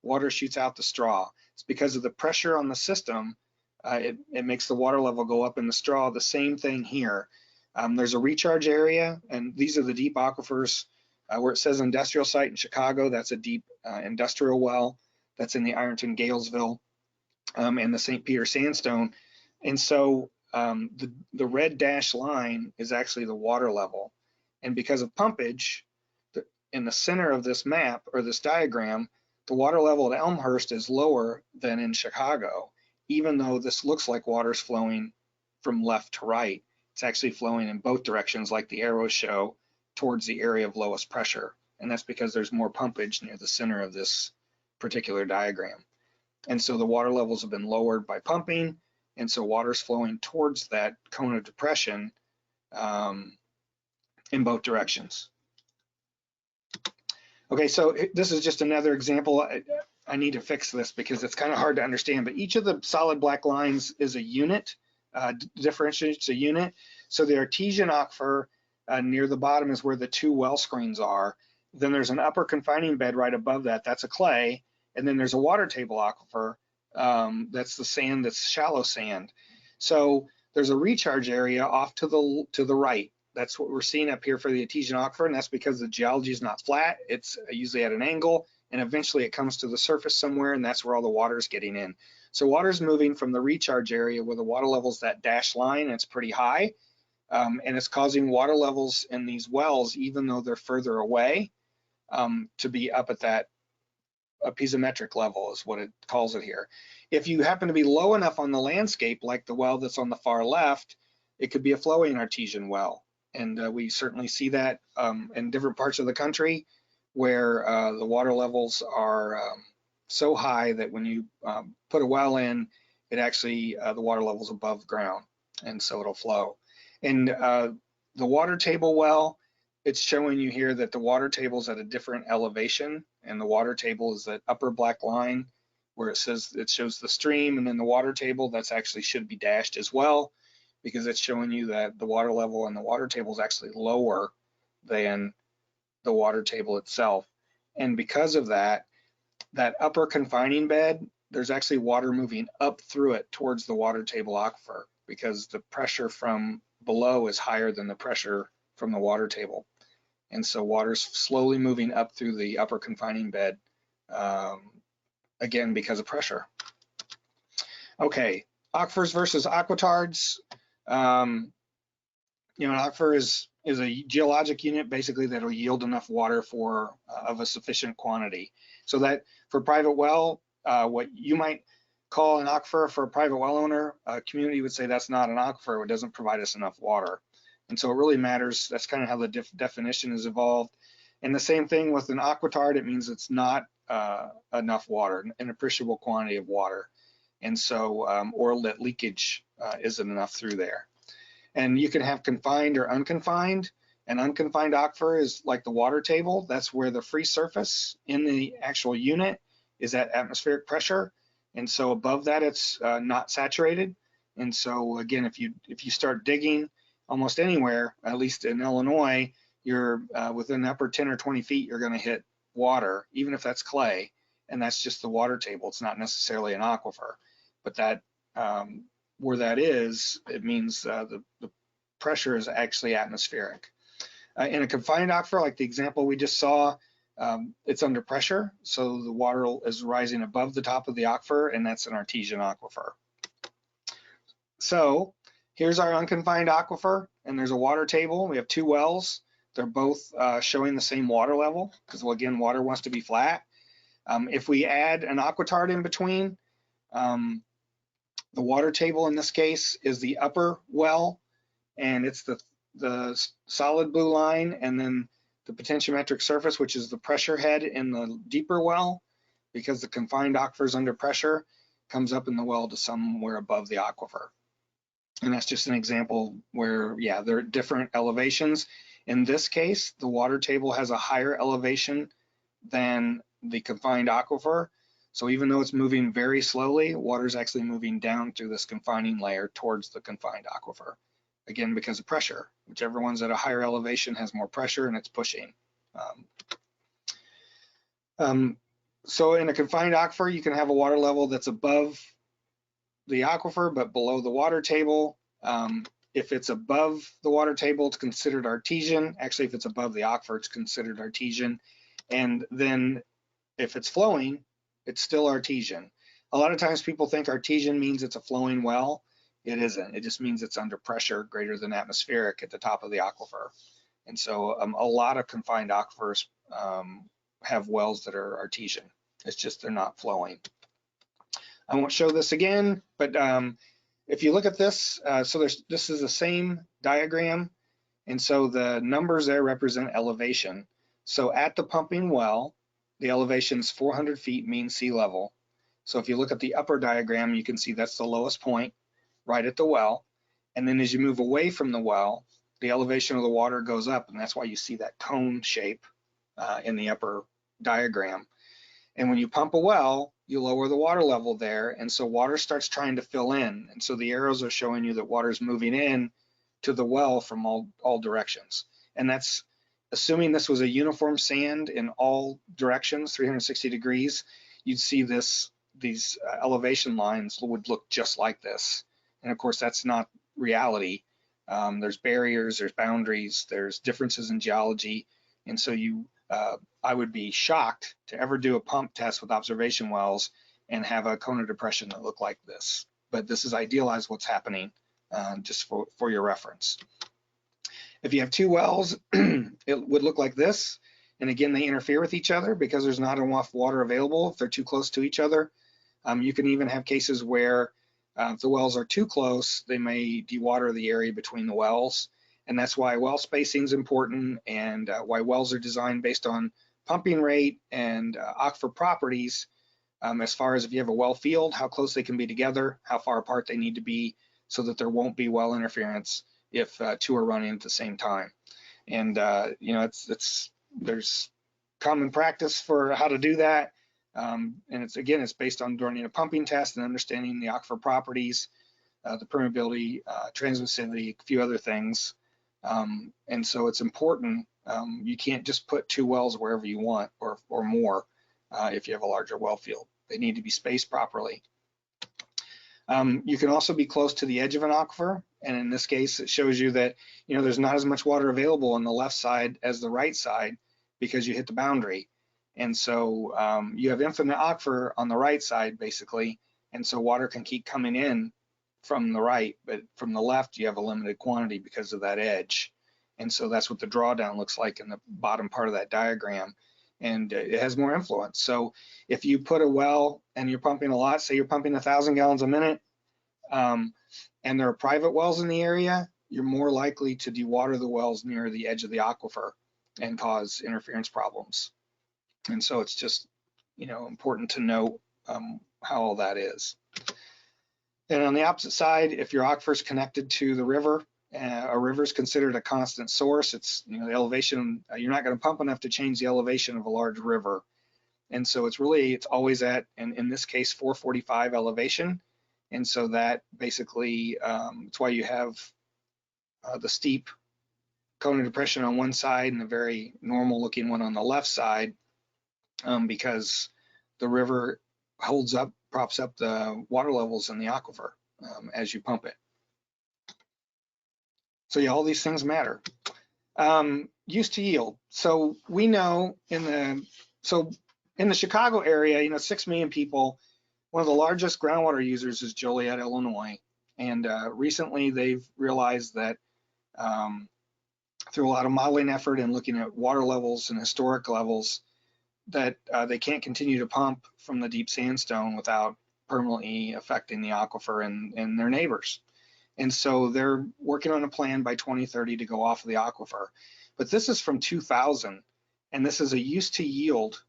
Water shoots out the straw. It's because of the pressure on the system. It makes the water level go up in the straw. The same thing here. There's a recharge area, and these are the deep aquifers where it says industrial site in Chicago. That's a deep industrial well. That's in the Ironton Galesville and the St. Peter Sandstone. And so the red dashed line is actually the water level. And because of pumpage, in the center of this map or this diagram, the water level at Elmhurst is lower than in Chicago, even though this looks like water's flowing from left to right. It's actually flowing in both directions, like the arrows show, towards the area of lowest pressure. And that's because there's more pumpage near the center of this particular diagram. And so the water levels have been lowered by pumping, and so water's flowing towards that cone of depression in both directions. Okay, so this is just another example. I need to fix this because it's kind of hard to understand, but each of the solid black lines is a unit, differentiates a unit. So the Artesian aquifer near the bottom is where the two well screens are. Then there's an upper confining bed right above that, that's a clay. And then there's a water table aquifer, that's the sand, that's shallow sand. So there's a recharge area off to the right. That's what we're seeing up here for the Artesian aquifer, and that's because the geology is not flat. It's usually at an angle, and eventually it comes to the surface somewhere, and that's where all the water is getting in. So water's moving from the recharge area where the water level's that dashed line, and it's pretty high, and it's causing water levels in these wells, even though they're further away, to be up at that piezometric level is what it calls it here. If you happen to be low enough on the landscape, like the well that's on the far left, it could be a flowing Artesian well. And we certainly see that in different parts of the country where the water levels are so high that when you put a well in, it actually, the water level's above ground, and so it'll flow. And the water table well, it's showing you here that the water table is at a different elevation, and the water table is that upper black line where it says it shows the stream, and then the water table that's actually should be dashed as well, because it's showing you that the water level in the water table is actually lower than the water table itself. And because of that, that upper confining bed, there's actually water moving up through it towards the water table aquifer because the pressure from below is higher than the pressure from the water table. And so water's slowly moving up through the upper confining bed, again, because of pressure. Okay, aquifers versus aquatards. You know, an aquifer is a geologic unit basically that'll yield enough water for of a sufficient quantity. So that for private well, what you might call an aquifer for a private well owner, a community would say that's not an aquifer, it doesn't provide us enough water. And so it really matters. That's kind of how the definition is evolved. And the same thing with an aquatard, it means it's not enough water, an appreciable quantity of water. And so, or that leakage isn't enough through there. And you can have confined or unconfined. An unconfined aquifer is like the water table. That's where the free surface in the actual unit is at atmospheric pressure. And so above that, it's not saturated. And so again, if you start digging almost anywhere, at least in Illinois, you're within the upper 10 or 20 feet, you're going to hit water, even if that's clay. And that's just the water table. It's not necessarily an aquifer. But that where that is, it means the pressure is actually atmospheric. In a confined aquifer, like the example we just saw, it's under pressure, so the water is rising above the top of the aquifer, and that's an Artesian aquifer. So here's our unconfined aquifer, and there's a water table. We have two wells. They're both showing the same water level, because, well, again, water wants to be flat. If we add an aquatard in between, the water table in this case is the upper well, and it's the solid blue line, and then the potentiometric surface, which is the pressure head in the deeper well, because the confined aquifer is under pressure, comes up in the well to somewhere above the aquifer. And that's just an example where, yeah, there are different elevations. In this case, the water table has a higher elevation than the confined aquifer. So even though it's moving very slowly, water is actually moving down through this confining layer towards the confined aquifer. Again, because of pressure. Whichever one's at a higher elevation has more pressure and it's pushing. So in a confined aquifer, you can have a water level that's above the aquifer but below the water table. If it's above the water table, it's considered artesian. Actually, if it's above the aquifer, it's considered artesian. And then if it's flowing, it's still artesian. A lot of times people think artesian means it's a flowing well. It isn't. It just means it's under pressure greater than atmospheric at the top of the aquifer. And so a lot of confined aquifers have wells that are artesian. It's just they're not flowing. I won't show this again, but if you look at this, this is the same diagram. And so the numbers there represent elevation. So at the pumping well, the elevation is 400 feet mean sea level. So if you look at the upper diagram, you can see that's the lowest point right at the well. And then as you move away from the well, the elevation of the water goes up, and that's why you see that cone shape in the upper diagram. And when you pump a well, you lower the water level there, and so water starts trying to fill in. And so the arrows are showing you that water is moving in to the well from all directions. And that's assuming this was a uniform sand in all directions, 360 degrees, you'd see these elevation lines would look just like this. And of course, that's not reality. There's barriers, there's boundaries, there's differences in geology. And so I would be shocked to ever do a pump test with observation wells and have a cone of depression that looked like this. But this is idealized what's happening, just for your reference. If you have two wells, it would look like this. And again, they interfere with each other because there's not enough water available if they're too close to each other. You can even have cases where if the wells are too close, they may dewater the area between the wells. And that's why well spacing is important, and why wells are designed based on pumping rate and aquifer properties, as far as if you have a well field, how close they can be together, how far apart they need to be so that there won't be well interference if two are running at the same time. And you know, there's common practice for how to do that. And it's based on running a pumping test and understanding the aquifer properties, the permeability, transmissivity, a few other things. And so it's important. You can't just put two wells wherever you want or more if you have a larger well field. They need to be spaced properly. You can also be close to the edge of an aquifer, and in this case, it shows you that there's not as much water available on the left side as the right side because you hit the boundary. And so you have infinite aquifer on the right side, basically, and so water can keep coming in from the right, but from the left, you have a limited quantity because of that edge. And so that's what the drawdown looks like in the bottom part of that diagram. And it has more influence. So if you put a well and you're pumping a lot, say you're pumping 1,000 gallons a minute, and there are private wells in the area, you're more likely to dewater the wells near the edge of the aquifer and cause interference problems. And so it's just, important to know how all that is. And on the opposite side, if your aquifer is connected to the river, a river is considered a constant source. It's, the elevation, you're not going to pump enough to change the elevation of a large river. And so it's always at, and in this case, 445 elevation. And so that basically, it's why you have the steep cone of depression on one side and the very normal looking one on the left side, because the river props up the water levels in the aquifer as you pump it. So yeah, all these things matter. Use to yield. So we know in the Chicago area, 6 million people, one of the largest groundwater users is Joliet, Illinois. And recently they've realized that through a lot of modeling effort and looking at water levels and historic levels, that they can't continue to pump from the deep sandstone without permanently affecting the aquifer and their neighbors. And so they're working on a plan by 2030 to go off of the aquifer. But this is from 2000, and this is a use to yield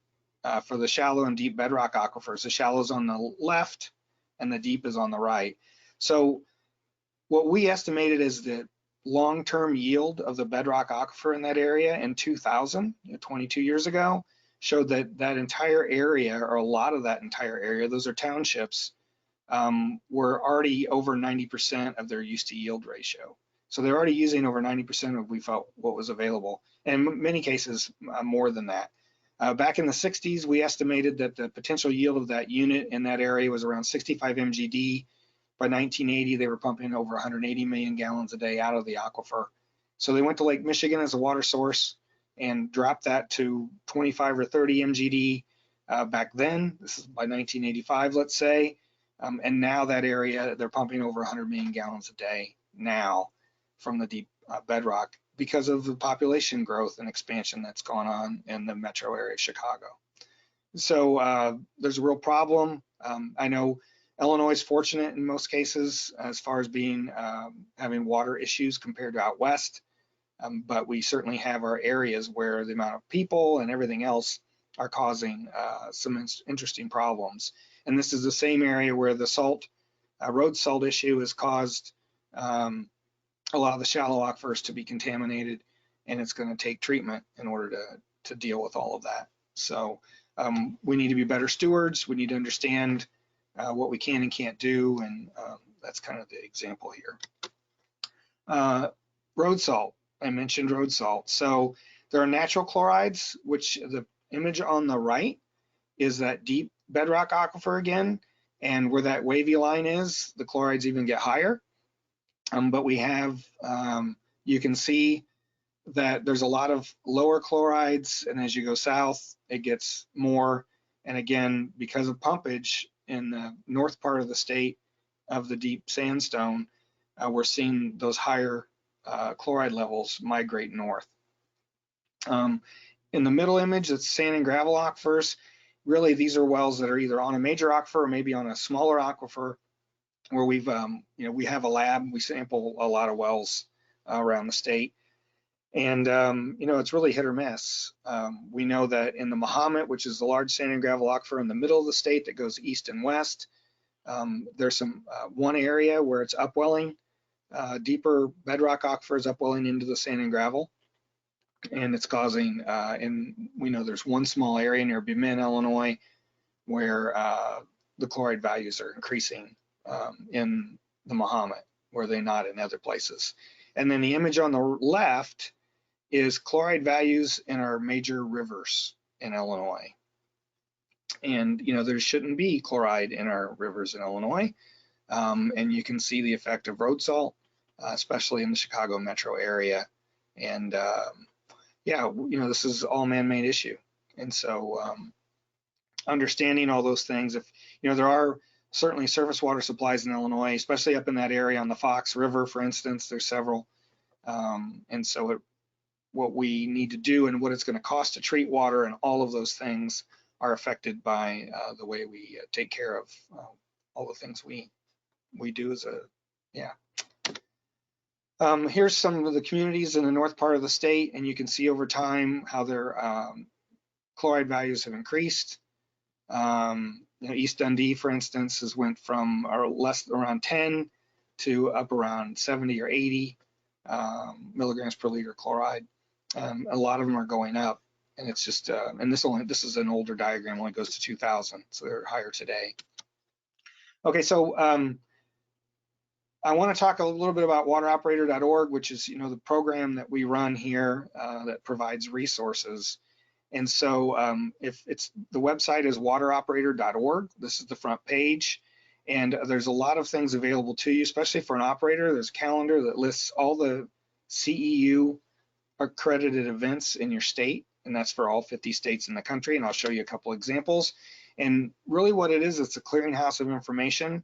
for the shallow and deep bedrock aquifers. The shallow is on the left and the deep is on the right. So what we estimated is the long-term yield of the bedrock aquifer in that area in 2000, 22 years ago, showed that that entire area, or a lot of that entire area, those are townships, were already over 90% of their use to yield ratio. So they're already using over 90% of what was available, and in many cases more than that. Back in the 60s, we estimated that the potential yield of that unit in that area was around 65 mgd. By 1980, they were pumping over 180 million gallons a day out of the aquifer. So they went to Lake Michigan as a water source and dropped that to 25 or 30 mgd back then. This is by 1985, let's say. And now that area, they're pumping over 100 million gallons a day now from the deep bedrock because of the population growth and expansion that's gone on in the metro area of Chicago. So there's a real problem. I know Illinois is fortunate in most cases as far as being having water issues compared to out west, but we certainly have our areas where the amount of people and everything else are causing some interesting problems. And this is the same area where the salt, road salt issue has caused a lot of the shallow aquifers to be contaminated, and it's going to take treatment in order to deal with all of that. So we need to be better stewards. We need to understand what we can and can't do, and that's kind of the example here. Road salt, I mentioned road salt. So there are natural chlorides, which the image on the right is that deep bedrock aquifer again, and where that wavy line is, the chlorides even get higher. But we have, you can see that there's a lot of lower chlorides, and as you go south, it gets more. And again, because of pumpage in the north part of the state of the deep sandstone, we're seeing those higher chloride levels migrate north. In the middle image, it's sand and gravel aquifers. Really, these are wells that are either on a major aquifer or maybe on a smaller aquifer, where we've, we have a lab, we sample a lot of wells around the state. And, it's really hit or miss. We know that in the Mahomet, which is the large sand and gravel aquifer in the middle of the state that goes east and west, there's some one area where it's upwelling, deeper bedrock aquifers upwelling into the sand and gravel. And it's causing, and we know there's one small area near Bemidji, Illinois, where the chloride values are increasing in the Mahomet, where they're not in other places. And then the image on the left is chloride values in our major rivers in Illinois. And, there shouldn't be chloride in our rivers in Illinois. And you can see the effect of road salt, especially in the Chicago metro area. And this is all man-made issue. And so understanding all those things, if, there are certainly surface water supplies in Illinois, especially up in that area on the Fox River, for instance, there's several. And so what we need to do and what it's going to cost to treat water and all of those things are affected by the way we take care of all the things we do as here's some of the communities in the north part of the state, and you can see over time how their chloride values have increased. East Dundee, for instance, has went from around 10 to up around 70 or 80 milligrams per liter chloride. A lot of them are going up, and it's just, and this is an older diagram, only goes to 2000, so they're higher today. Okay, so I want to talk a little bit about wateroperator.org, which is, the program that we run here that provides resources. And so the website is wateroperator.org. This is the front page. And there's a lot of things available to you, especially for an operator. There's a calendar that lists all the CEU accredited events in your state, and that's for all 50 states in the country. And I'll show you a couple examples. And really what it is, it's a clearinghouse of information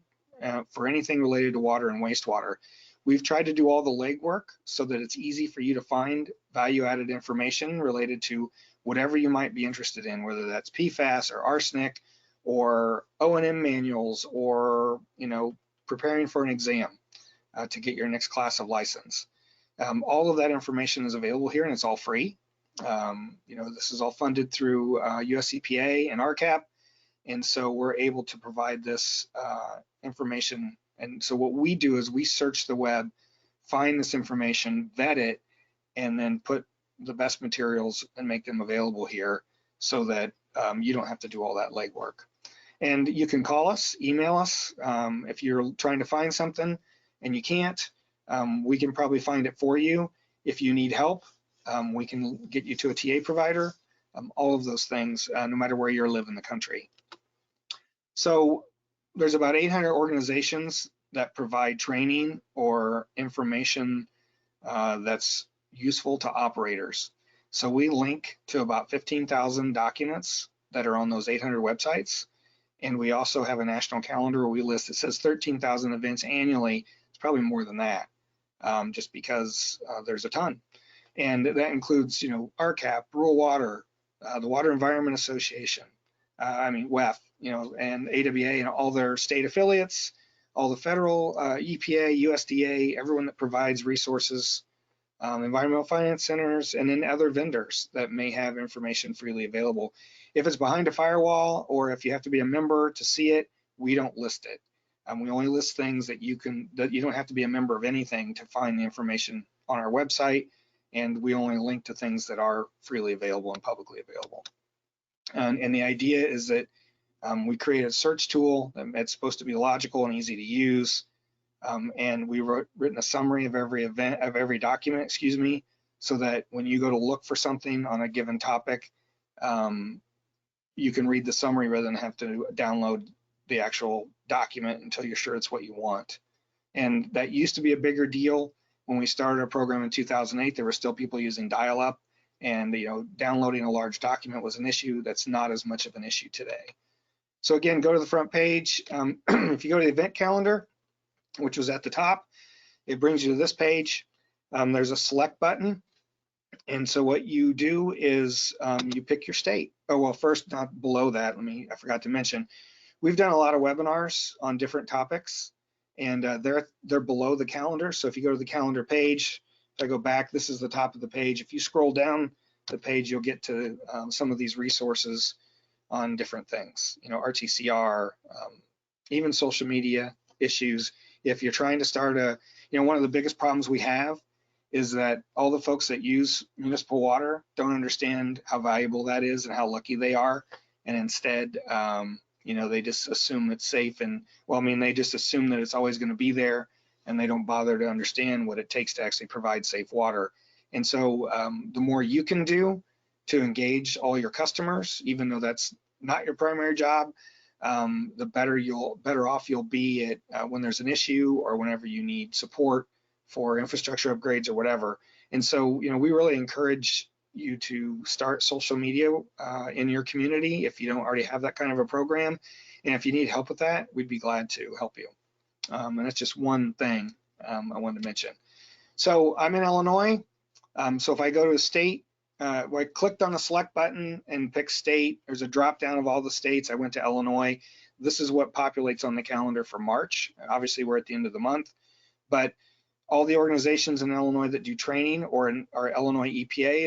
for anything related to water and wastewater. We've tried to do all the legwork so that it's easy for you to find value-added information related to whatever you might be interested in, whether that's PFAS or arsenic or O&M manuals or, preparing for an exam to get your next class of license. All of that information is available here, and it's all free. This is all funded through US EPA and RCAP, and so we're able to provide this information. And so what we do is we search the web, find this information, vet it, and then put the best materials and make them available here so that you don't have to do all that legwork. And you can call us, email us. If you're trying to find something and you can't, we can probably find it for you. If you need help, we can get you to a TA provider, all of those things, no matter where you live in the country. So there's about 800 organizations that provide training or information that's useful to operators. So we link to about 15,000 documents that are on those 800 websites. And we also have a national calendar where we list, it says 13,000 events annually. It's probably more than that, just because there's a ton. And that includes, RCAP, Rural Water, the Water Environment Association, WEF, and AWA and all their state affiliates, all the federal, EPA, USDA, everyone that provides resources, environmental finance centers, and then other vendors that may have information freely available. If it's behind a firewall or if you have to be a member to see it, we don't list it. We only list things that you don't have to be a member of anything to find the information on our website, and we only link to things that are freely available and publicly available. And the idea is that we create a search tool that's supposed to be logical and easy to use. And we written a summary of every document, so that when you go to look for something on a given topic, you can read the summary rather than have to download the actual document until you're sure it's what you want. And that used to be a bigger deal. When we started our program in 2008, there were still people using dial-up, and downloading a large document was an issue. That's not as much of an issue today. So again, go to the front page. If you go to the event calendar, which was at the top, it brings you to this page. There's a select button. And so what you do is you pick your state. Oh, well, first, not below that, I forgot to mention, we've done a lot of webinars on different topics, and they're below the calendar. So if you go to the calendar page, if I go back, this is the top of the page. If you scroll down the page, you'll get to some of these resources on different things, RTCR, even social media issues. If you're trying to start one of the biggest problems we have is that all the folks that use municipal water don't understand how valuable that is and how lucky they are. And instead, they just assume it's safe. And they just assume that it's always going to be there, and they don't bother to understand what it takes to actually provide safe water. And so the more you can do to engage all your customers, even though that's not your primary job, the better off you'll be at when there's an issue or whenever you need support for infrastructure upgrades or whatever. And so, we really encourage you to start social media in your community if you don't already have that kind of a program. And if you need help with that, we'd be glad to help you. And that's just one thing I wanted to mention. So I'm in Illinois. So if I go to a state, I clicked on the select button and pick state. There's a drop down of all the states. I went to Illinois. This is what populates on the calendar for March. Obviously, we're at the end of the month, but all the organizations in Illinois that do training, or in our Illinois EPA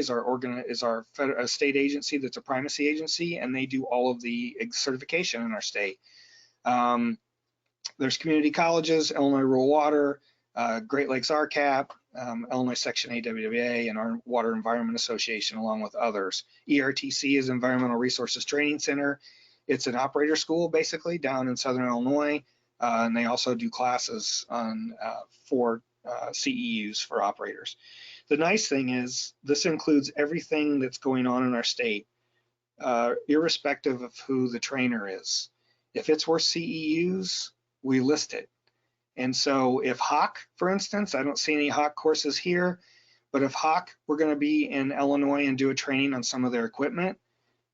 is our state agency that's a primacy agency, and they do all of the certification in our state. There's community colleges, Illinois Rural Water, Great Lakes RCAP, Illinois Section AWA, and our Water Environment Association, along with others. ERTC is Environmental Resources Training Center. It's an operator school, basically, down in Southern Illinois, and they also do classes on for CEUs for operators. The nice thing is this includes everything that's going on in our state, irrespective of who the trainer is. If it's worth CEUs, we list it. And so if Hawk, for instance, I don't see any Hawk courses here, but if Hawk were going to be in Illinois and do a training on some of their equipment,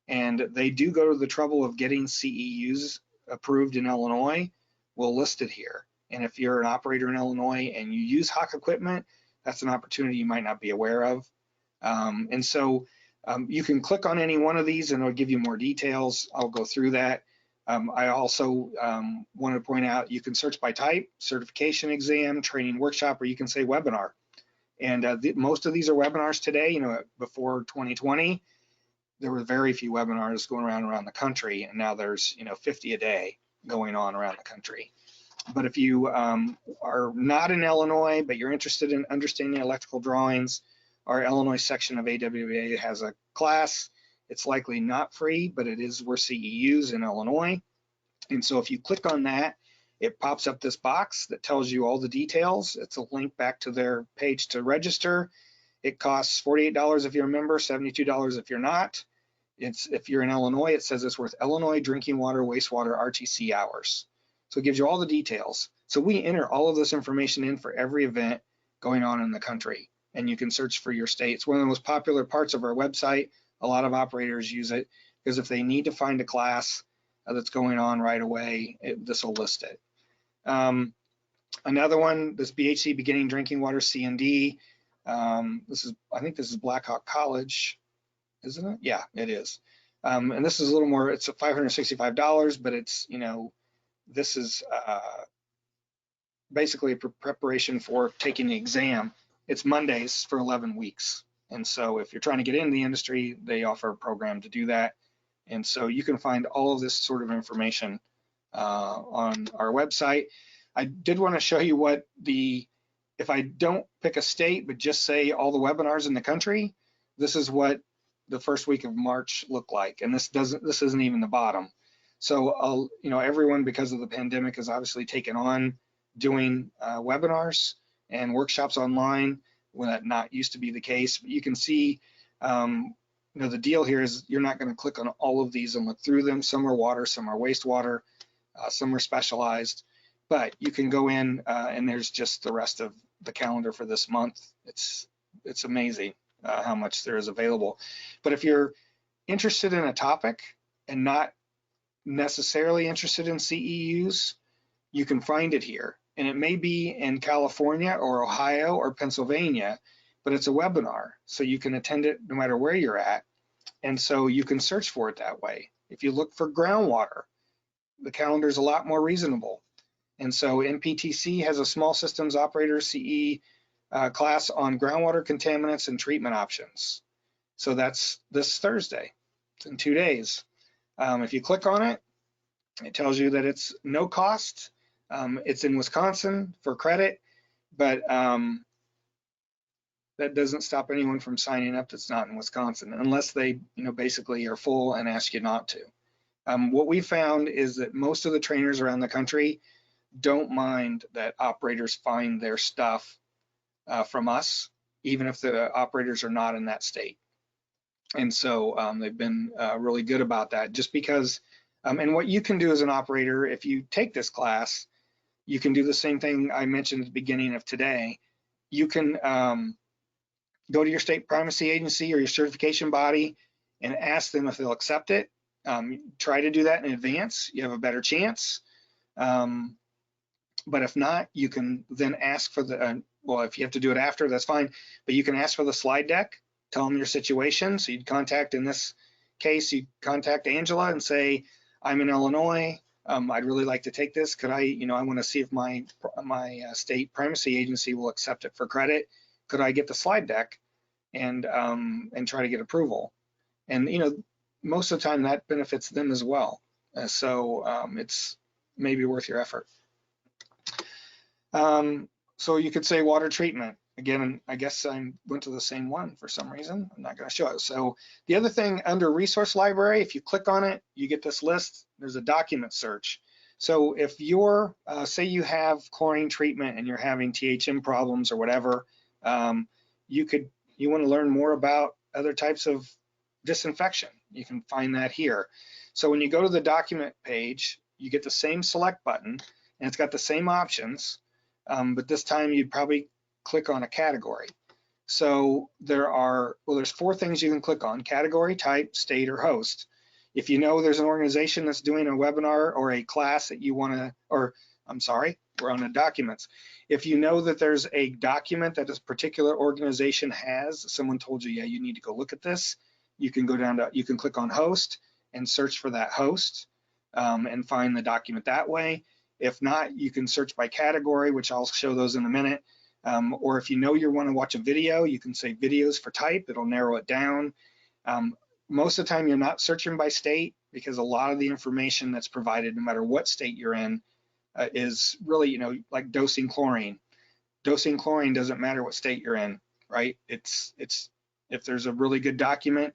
and they do go to the trouble of getting CEUs approved in Illinois, we'll list it here. And if you're an operator in Illinois and you use Hawk equipment, that's an opportunity you might not be aware of. And so you can click on any one of these and it'll give you more details. I'll go through that. I also want to point out you can search by type, certification exam, training workshop, or you can say webinar. And most of these are webinars today. Before 2020, there were very few webinars going around the country, and now there's 50 a day going on around the country. But if you are not in Illinois, but you're interested in understanding electrical drawings, our Illinois section of AWA has a class, It's likely not free, but it is where CEUs in Illinois. And so if you click on that, it pops up this box that tells you all the details. It's a link back to their page to register. It costs $48 if you're a member, $72 if you're not. If you're in Illinois, it says it's worth Illinois drinking water, wastewater, RTC hours. So it gives you all the details. So we enter all of this information in for every event going on in the country, and you can search for your state. It's one of the most popular parts of our website. A lot of operators use it because if they need to find a class that's going on right away, this will list it. Another one, this BHC Beginning Drinking Water C&D. I think this is Blackhawk College, isn't it? Yeah, it is. And this is a little more, it's $565, but it's, this is basically a preparation for taking the exam. It's Mondays for 11 weeks. And so if you're trying to get into the industry, they offer a program to do that. And so you can find all of this sort of information on our website. I did want to show you if I don't pick a state, but just say all the webinars in the country, this is what the first week of March looked like. And this isn't even the bottom. So, everyone, because of the pandemic, has obviously taken on doing webinars and workshops online when that not used to be the case. But you can see, the deal here is you're not going to click on all of these and look through them. Some are water, some are wastewater, some are specialized, but you can go in and there's just the rest of the calendar for this month. It's amazing how much there is available. But if you're interested in a topic and not necessarily interested in CEUs, you can find it here. And it may be in California or Ohio or Pennsylvania, but it's a webinar, so you can attend it no matter where you're at. And so you can search for it that way. If you look for groundwater, the calendar is a lot more reasonable. And so NPTC has a small systems operator CE class on groundwater contaminants and treatment options. So that's this Thursday. It's in 2 days. If you click on it, it tells you that it's no cost. It's in Wisconsin for credit, but that doesn't stop anyone from signing up that's not in Wisconsin, unless they, basically are full and ask you not to. What we found is that most of the trainers around the country don't mind that operators find their stuff from us, even if the operators are not in that state. And so they've been really good about that, just because, and what you can do as an operator, if you take this class, you can do the same thing I mentioned at the beginning of today. You can go to your state primacy agency or your certification body and ask them if they'll accept it. Try to do that in advance. You have a better chance. But if not, you can then ask for the, well, if you have to do it after, that's fine, but you can ask for the slide deck, tell them your situation. So you'd contact, in this case, you contact Angela and say, I'm in Illinois. I'd really like to take this. Could I, I want to see if my state primacy agency will accept it for credit. Could I get the slide deck and try to get approval? And, most of the time that benefits them as well. So it's maybe worth your effort. So you could say water treatment. Again, I guess I went to the same one for some reason. I'm not going to show it. So the other thing, under resource library, if you click on it, you get this list. There's a document search. So if you're, say you have chlorine treatment and you're having THM problems or whatever, you want to learn more about other types of disinfection. You can find that here. So when you go to the document page, you get the same select button and it's got the same options, but this time you'd probably click on a category. So there's 4 things you can click on: category, type, state, or host. If you know there's an organization that's doing a webinar or a class that you want to, or I'm sorry, we're on the documents. If you know that there's a document that this particular organization has, someone told you, yeah, you need to go look at this, you can go down to, you can click on host and search for that host and find the document that way. If not, you can search by category, which I'll show those in a minute. Or if you know you want to watch a video, you can say videos for type, it'll narrow it down. Most of the time you're not searching by state, because a lot of the information that's provided, no matter what state you're in, is really, like dosing chlorine. Dosing chlorine doesn't matter what state you're in, right? It's if there's a really good document,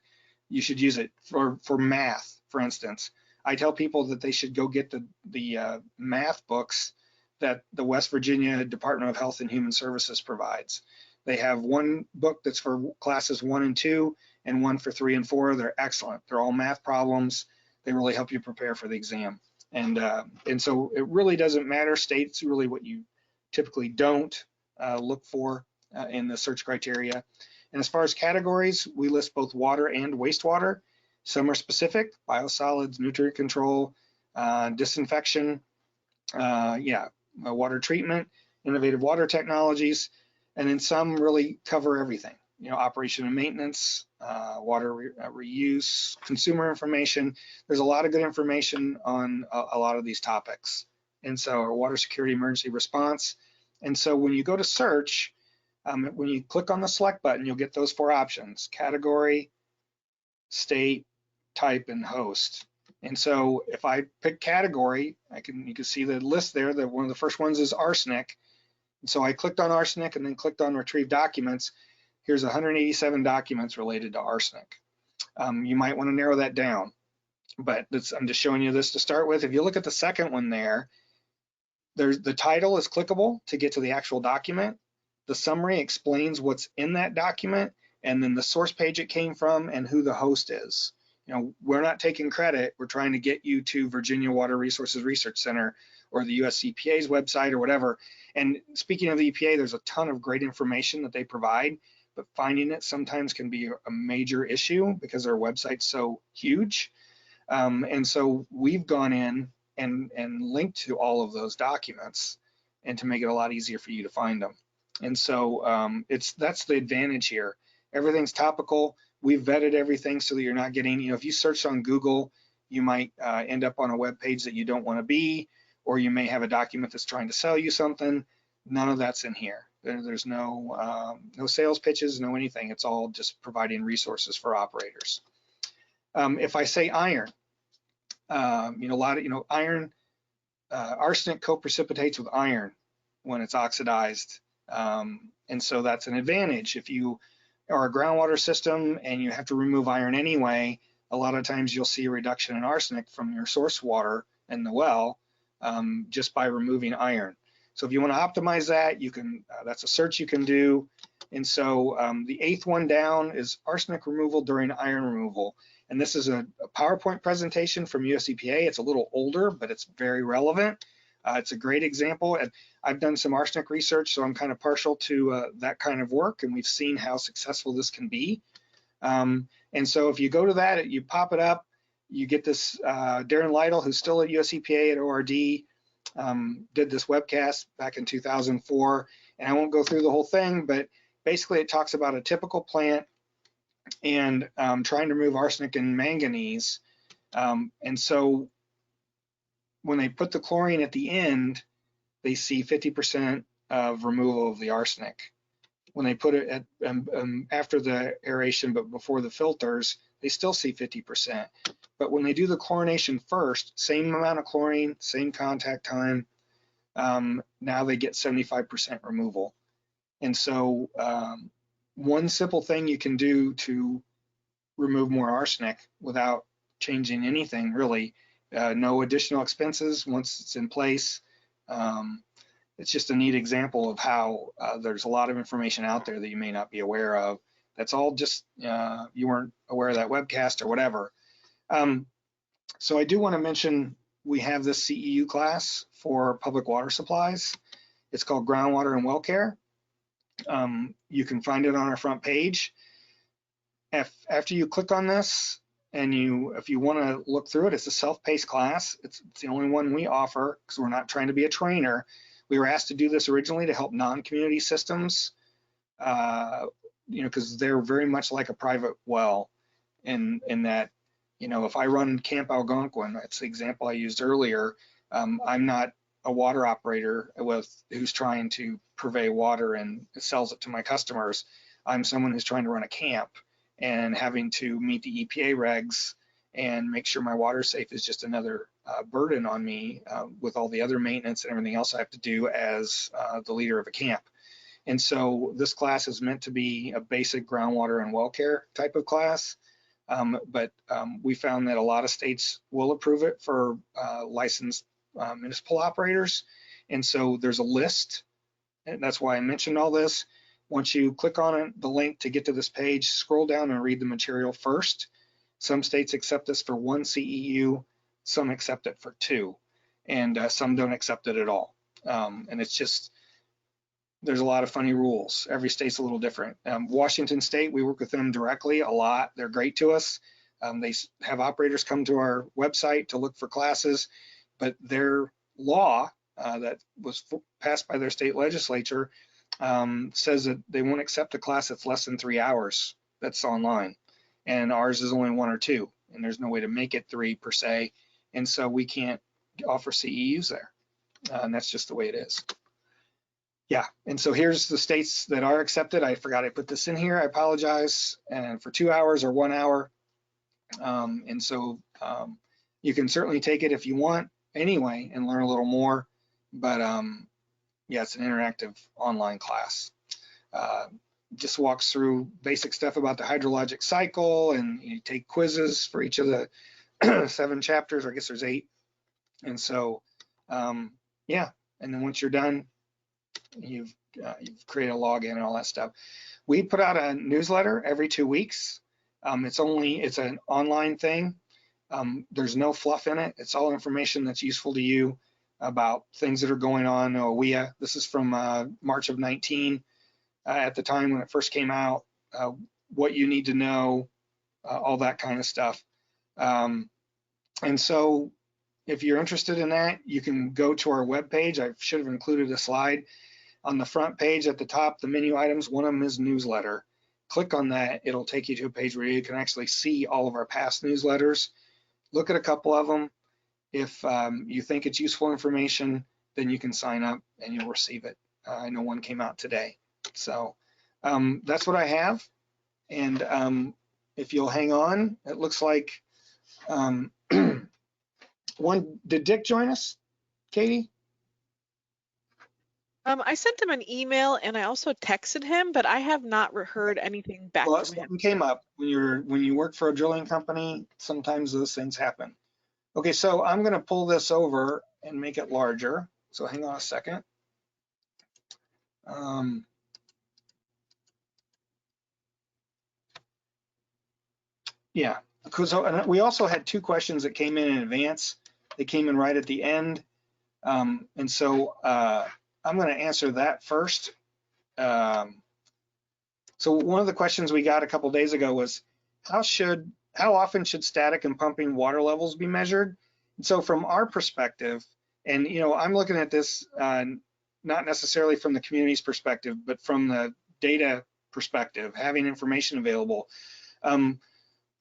you should use it for math, for instance. I tell people that they should go get the math books that the West Virginia Department of Health and Human Services provides. They have one book that's for classes 1 and 2 and one for 3 and 4. They're excellent. They're all math problems. They really help you prepare for the exam. And so it really doesn't matter. State's really what you typically don't look for in the search criteria. And as far as categories, we list both water and wastewater. Some are specific: biosolids, nutrient control, disinfection, water treatment, innovative water technologies, and then some really cover everything. You know, operation and maintenance, water reuse, consumer information. There's a lot of good information on a lot of these topics. And so, our water security emergency response. And so when you go to search, when you click on the select button, you'll get those 4 options: category, state, type, and host. And so if I pick category, you can see the list there that one of the first ones is arsenic. And so I clicked on arsenic and then clicked on retrieve documents. Here's 187 documents related to arsenic. You might want to narrow that down, but I'm just showing you this to start with. If you look at the second one there, the title is clickable to get to the actual document. The summary explains what's in that document, and then the source page it came from and who the host is. You know, we're not taking credit. We're trying to get you to Virginia Water Resources Research Center or the US EPA's website or whatever. And speaking of the EPA, there's a ton of great information that they provide, but finding it sometimes can be a major issue because their website's so huge. And so we've gone in and linked to all of those documents, and to make it a lot easier for you to find them. And so that's the advantage here. Everything's topical. We've vetted everything so that you're not getting, you know, if you search on Google, you might end up on a web page that you don't want to be, or you may have a document that's trying to sell you something. None of that's in here. There's no sales pitches, no anything. It's all just providing resources for operators. If I say iron, iron, arsenic co-precipitates with iron when it's oxidized. And so that's an advantage. If you are a groundwater system and you have to remove iron anyway, a lot of times you'll see a reduction in arsenic from your source water in the well just by removing iron. So if you want to optimize that, you can. That's a search you can do. And so the 8th one down is arsenic removal during iron removal. And this is a PowerPoint presentation from US EPA. It's a little older, but it's very relevant. It's a great example. And I've done some arsenic research, so I'm kind of partial to that kind of work, and we've seen how successful this can be. And so if you go to that, you pop it up, you get this, Darren Lytle, who's still at US EPA at ORD, did this webcast back in 2004, and I won't go through the whole thing, but basically it talks about a typical plant and trying to remove arsenic and manganese. And so when they put the chlorine at the end, they see 50% of removal of the arsenic. When they put it at after the aeration but before the filters, they still see 50%. But when they do the chlorination first, same amount of chlorine, same contact time, now they get 75% removal. And so one simple thing you can do to remove more arsenic without changing anything really, no additional expenses once it's in place. It's just a neat example of how there's a lot of information out there that you may not be aware of. That's all just you weren't aware of that webcast or whatever. So I do want to mention we have this CEU class for public water supplies. It's called Groundwater and Well Care. You can find it on our front page. After you click on this, and if you want to look through it, it's a self-paced class. It's the only one we offer because we're not trying to be a trainer. We were asked to do this originally to help non-community systems, because they're very much like a private well in that, if I run Camp Algonquin, that's the example I used earlier, I'm not a water operator who's trying to purvey water and sells it to my customers. I'm someone who's trying to run a camp, and having to meet the EPA regs and make sure my water's safe is just another burden on me with all the other maintenance and everything else I have to do as the leader of a camp. And so this class is meant to be a basic groundwater and well care type of class. But we found that a lot of states will approve it for licensed municipal operators. And so there's a list, and that's why I mentioned all this. Once you click on it, the link to get to this page, scroll down and read the material first. Some states accept this for 1 CEU, some accept it for 2, and some don't accept it at all. And it's just, there's a lot of funny rules. Every state's a little different. Washington State, we work with them directly a lot. They're great to us. They have operators come to our website to look for classes, but their law that was passed by their state legislature says that they won't accept a class that's less than 3 hours that's online. And ours is only 1 or 2, and there's no way to make it 3 per se. And so we can't offer CEUs there. And that's just the way it is. Yeah, and so here's the states that are accepted. I forgot I put this in here, I apologize. And for 2 hours or 1 hour. And so you can certainly take it if you want anyway and learn a little more. But yeah, it's an interactive online class. Just walks through basic stuff about the hydrologic cycle, and you take quizzes for each of the 7 chapters. I guess there's 8. And so, yeah, and then once you're done, you've created a login and all that stuff. We put out a newsletter every 2 weeks. It's an online thing. There's no fluff in it. It's all information that's useful to you about things that are going on. OWIA, this is from March of 19. At the time when it first came out, what you need to know, all that kind of stuff. And so if you're interested in that, you can go to our webpage. I should have included a slide. On the front page at the top, the menu items, one of them is newsletter. Click on that, it'll take you to a page where you can actually see all of our past newsletters. Look at a couple of them. If you think it's useful information, then you can sign up and you'll receive it. I know one came out today. So that's what I have. And if you'll hang on, it looks like did Dick join us, Katie? I sent him an email and I also texted him, but I have not heard anything back from him. Something came up when you work for a drilling company. Sometimes those things happen. Okay, so I'm going to pull this over and make it larger. So hang on a second. Yeah, because we also had 2 questions that came in advance. They came in right at the end. And so I'm going to answer that first. So one of the questions we got a couple days ago was, how often should static and pumping water levels be measured? And so from our perspective, and I'm looking at this not necessarily from the community's perspective, but from the data perspective, having information available.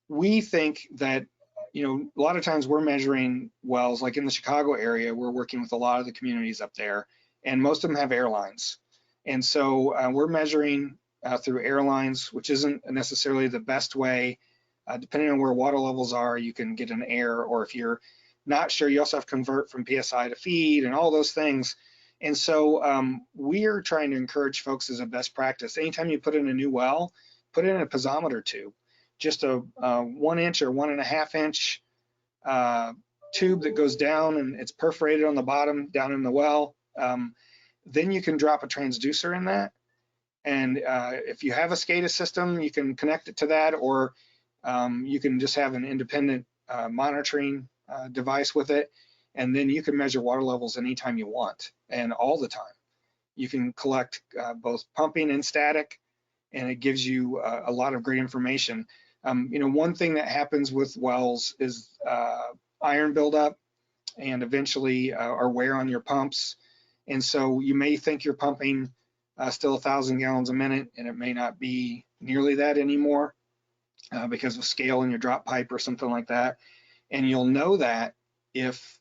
We think that, a lot of times we're measuring wells, like in the Chicago area, we're working with a lot of the communities up there, and most of them have airlines. And so we're measuring through airlines, which isn't necessarily the best way. Depending on where water levels are, you can get an air, or if you're not sure, you also have to convert from PSI to feed and all those things. And so we're trying to encourage folks as a best practice. Anytime you put in a new well, put in a piezometer tube, just a 1 inch or 1.5 inch tube that goes down and it's perforated on the bottom down in the well. Then you can drop a transducer in that. And if you have a SCADA system, you can connect it to that, or you can just have an independent monitoring device with it. And then you can measure water levels anytime you want and all the time. You can collect both pumping and static, and it gives you a lot of great information. One thing that happens with wells is iron buildup and eventually or wear on your pumps. And so you may think you're pumping still 1,000 gallons a minute, and it may not be nearly that anymore because of scale in your drop pipe or something like that. And you'll know that if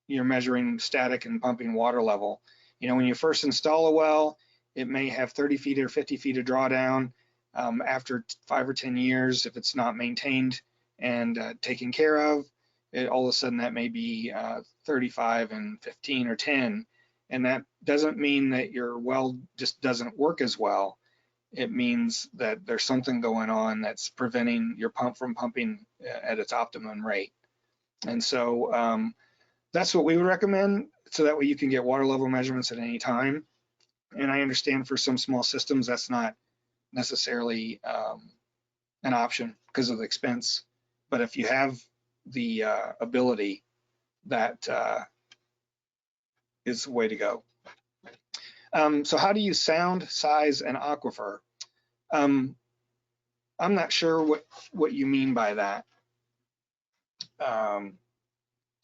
you're measuring static and pumping water level. When you first install a well, it may have 30 feet or 50 feet of drawdown. After 5 or 10 years, if it's not maintained and taken care of, all of a sudden that may be 35 and 15 or 10. And that doesn't mean that your well just doesn't work as well. it means that there's something going on that's preventing your pump from pumping at its optimum rate. And so that's what we would recommend, so that way you can get water level measurements at any time. And I understand for some small systems that's not necessarily an option because of the expense. But if you have the ability, that is the way to go. So how do you sound, size, an aquifer? I'm not sure what you mean by that,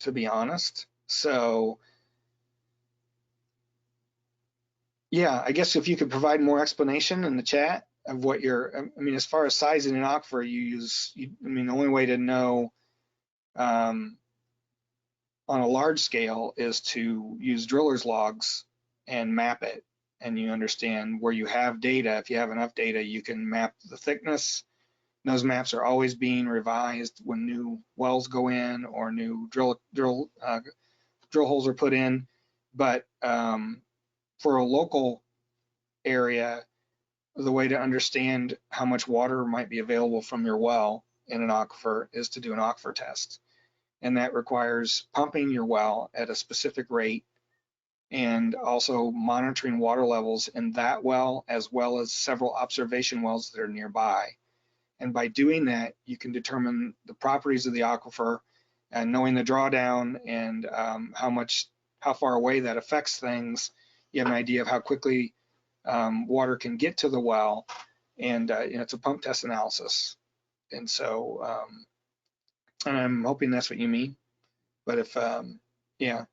to be honest. So yeah, I guess if you could provide more explanation in the chat of what you're, I mean, as far as sizing an aquifer, I mean, the only way to know on a large scale is to use driller's logs and map it. And you understand where you have data. If you have enough data, you can map the thickness. Those maps are always being revised when new wells go in or new drill holes are put in. But for a local area, the way to understand how much water might be available from your well in an aquifer is to do an aquifer test. And that requires pumping your well at a specific rate and also monitoring water levels in that well, as well as several observation wells that are nearby. And by doing that, you can determine the properties of the aquifer, and knowing the drawdown and how far away that affects things, you have an idea of how quickly water can get to the well, and it's a pump test analysis. And so, and I'm hoping that's what you mean. But if, yeah.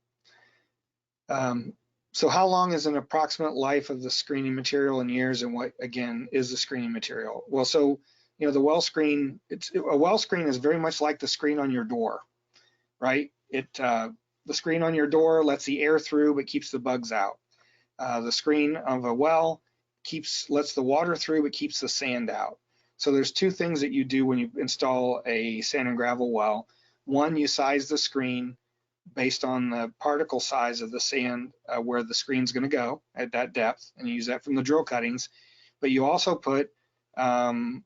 So how long is an approximate life of the screening material in years, and what, again, is the screening material? Well, so, the well screen, a well screen is very much like the screen on your door, right? The screen on your door lets the air through, but keeps the bugs out. The screen of a well lets the water through, but keeps the sand out. So there's two things that you do when you install a sand and gravel well. One, you size the screen based on the particle size of the sand where the screen's going to go at that depth, and you use that from the drill cuttings. But you also put gravel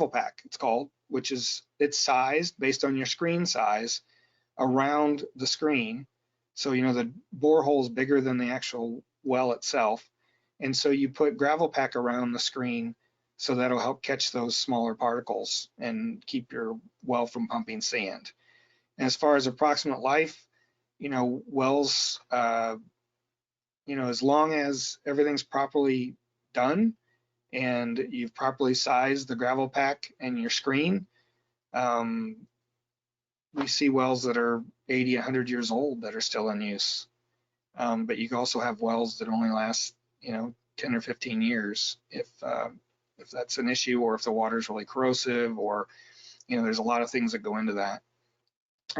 pack, it's called, which is it's sized based on your screen size around the screen. So the borehole is bigger than the actual well itself, and so you put gravel pack around the screen, so that'll help catch those smaller particles and keep your well from pumping sand. And as far as approximate life, wells, as long as everything's properly done and you've properly sized the gravel pack and your screen, we see wells that are 80, 100 years old that are still in use. But you can also have wells that only last, 10 or 15 years if that's an issue, or if the water is really corrosive, or, there's a lot of things that go into that.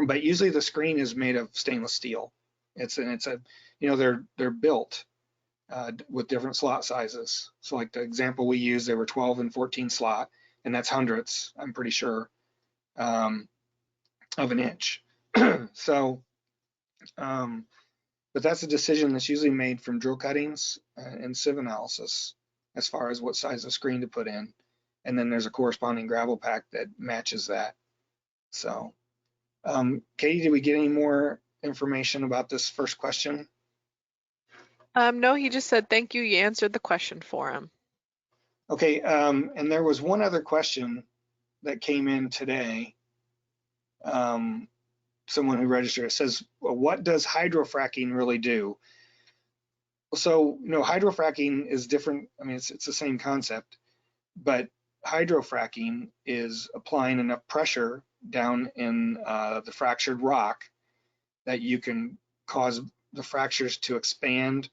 But usually the screen is made of stainless steel. They're built with different slot sizes. So like the example we used, they were 12 and 14 slot, and that's hundredths, I'm pretty sure, of an inch. So, but that's a decision that's usually made from drill cuttings and sieve analysis as far as what size of screen to put in. And then there's a corresponding gravel pack that matches that. So, Katie, did we get any more information about this first question? No, he just said, thank you. You answered the question for him. Okay, and there was one other question that came in today. Someone who registered, it says, well, what does hydrofracking really do? So, hydrofracking is different. I mean, it's the same concept, but hydrofracking is applying enough pressure down in the fractured rock that you can cause the fractures to expand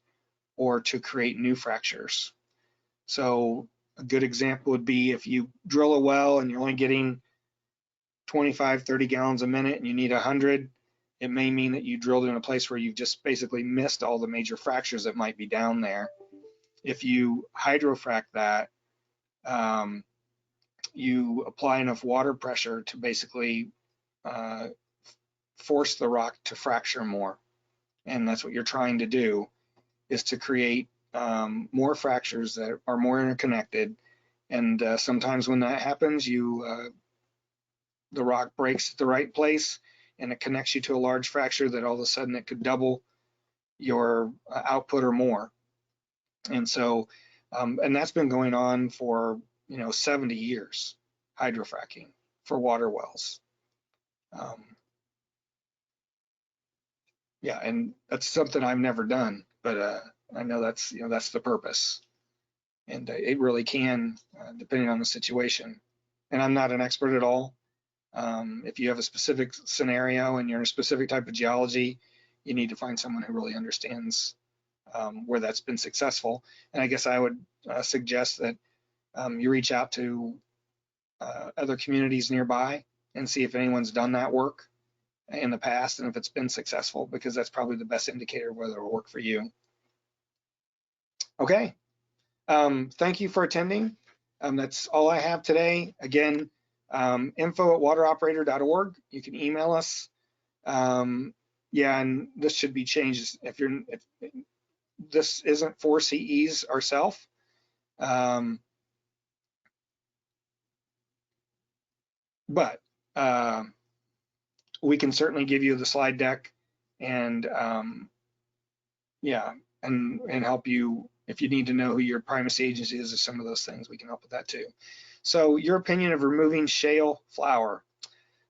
or to create new fractures. So a good example would be if you drill a well and you're only getting 25, 30 gallons a minute and you need 100, it may mean that you drilled in a place where you've just basically missed all the major fractures that might be down there. If you hydrofrac that, you apply enough water pressure to basically force the rock to fracture more. And that's what you're trying to do, is to create more fractures that are more interconnected. And sometimes when that happens, the rock breaks at the right place and it connects you to a large fracture that all of a sudden it could double your output or more. And so, and that's been going on for, 70 years, hydrofracking for water wells. Yeah, and that's something I've never done, but I know that's the purpose. And it really can, depending on the situation. And I'm not an expert at all. If you have a specific scenario and you're in a specific type of geology, you need to find someone who really understands where that's been successful. And I guess I would suggest that you reach out to other communities nearby and see if anyone's done that work in the past and if it's been successful, because that's probably the best indicator of whether it'll work for you. Okay. Thank you for attending. That's all I have today. Again, info@wateroperator.org. You can email us. Yeah, and this should be changed if this isn't for CEs ourselves. But we can certainly give you the slide deck and yeah, and help you if you need to know who your primacy agency is or some of those things. We can help with that too. So your opinion of removing shale flour.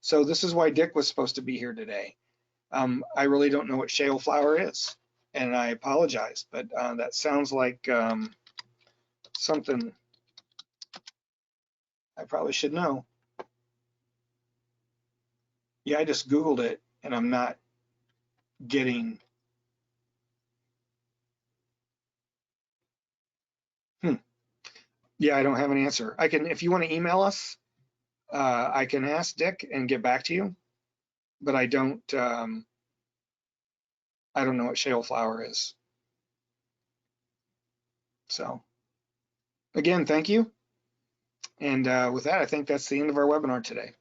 So this is why Dick was supposed to be here today. I really don't know what shale flour is, and I apologize, but that sounds like something I probably should know. Yeah, I just Googled it and I'm not getting. Yeah, I don't have an answer. I can, if you want to email us, I can ask Dick and get back to you, but I don't know what shale flour is. So again, thank you. And with that, I think that's the end of our webinar today.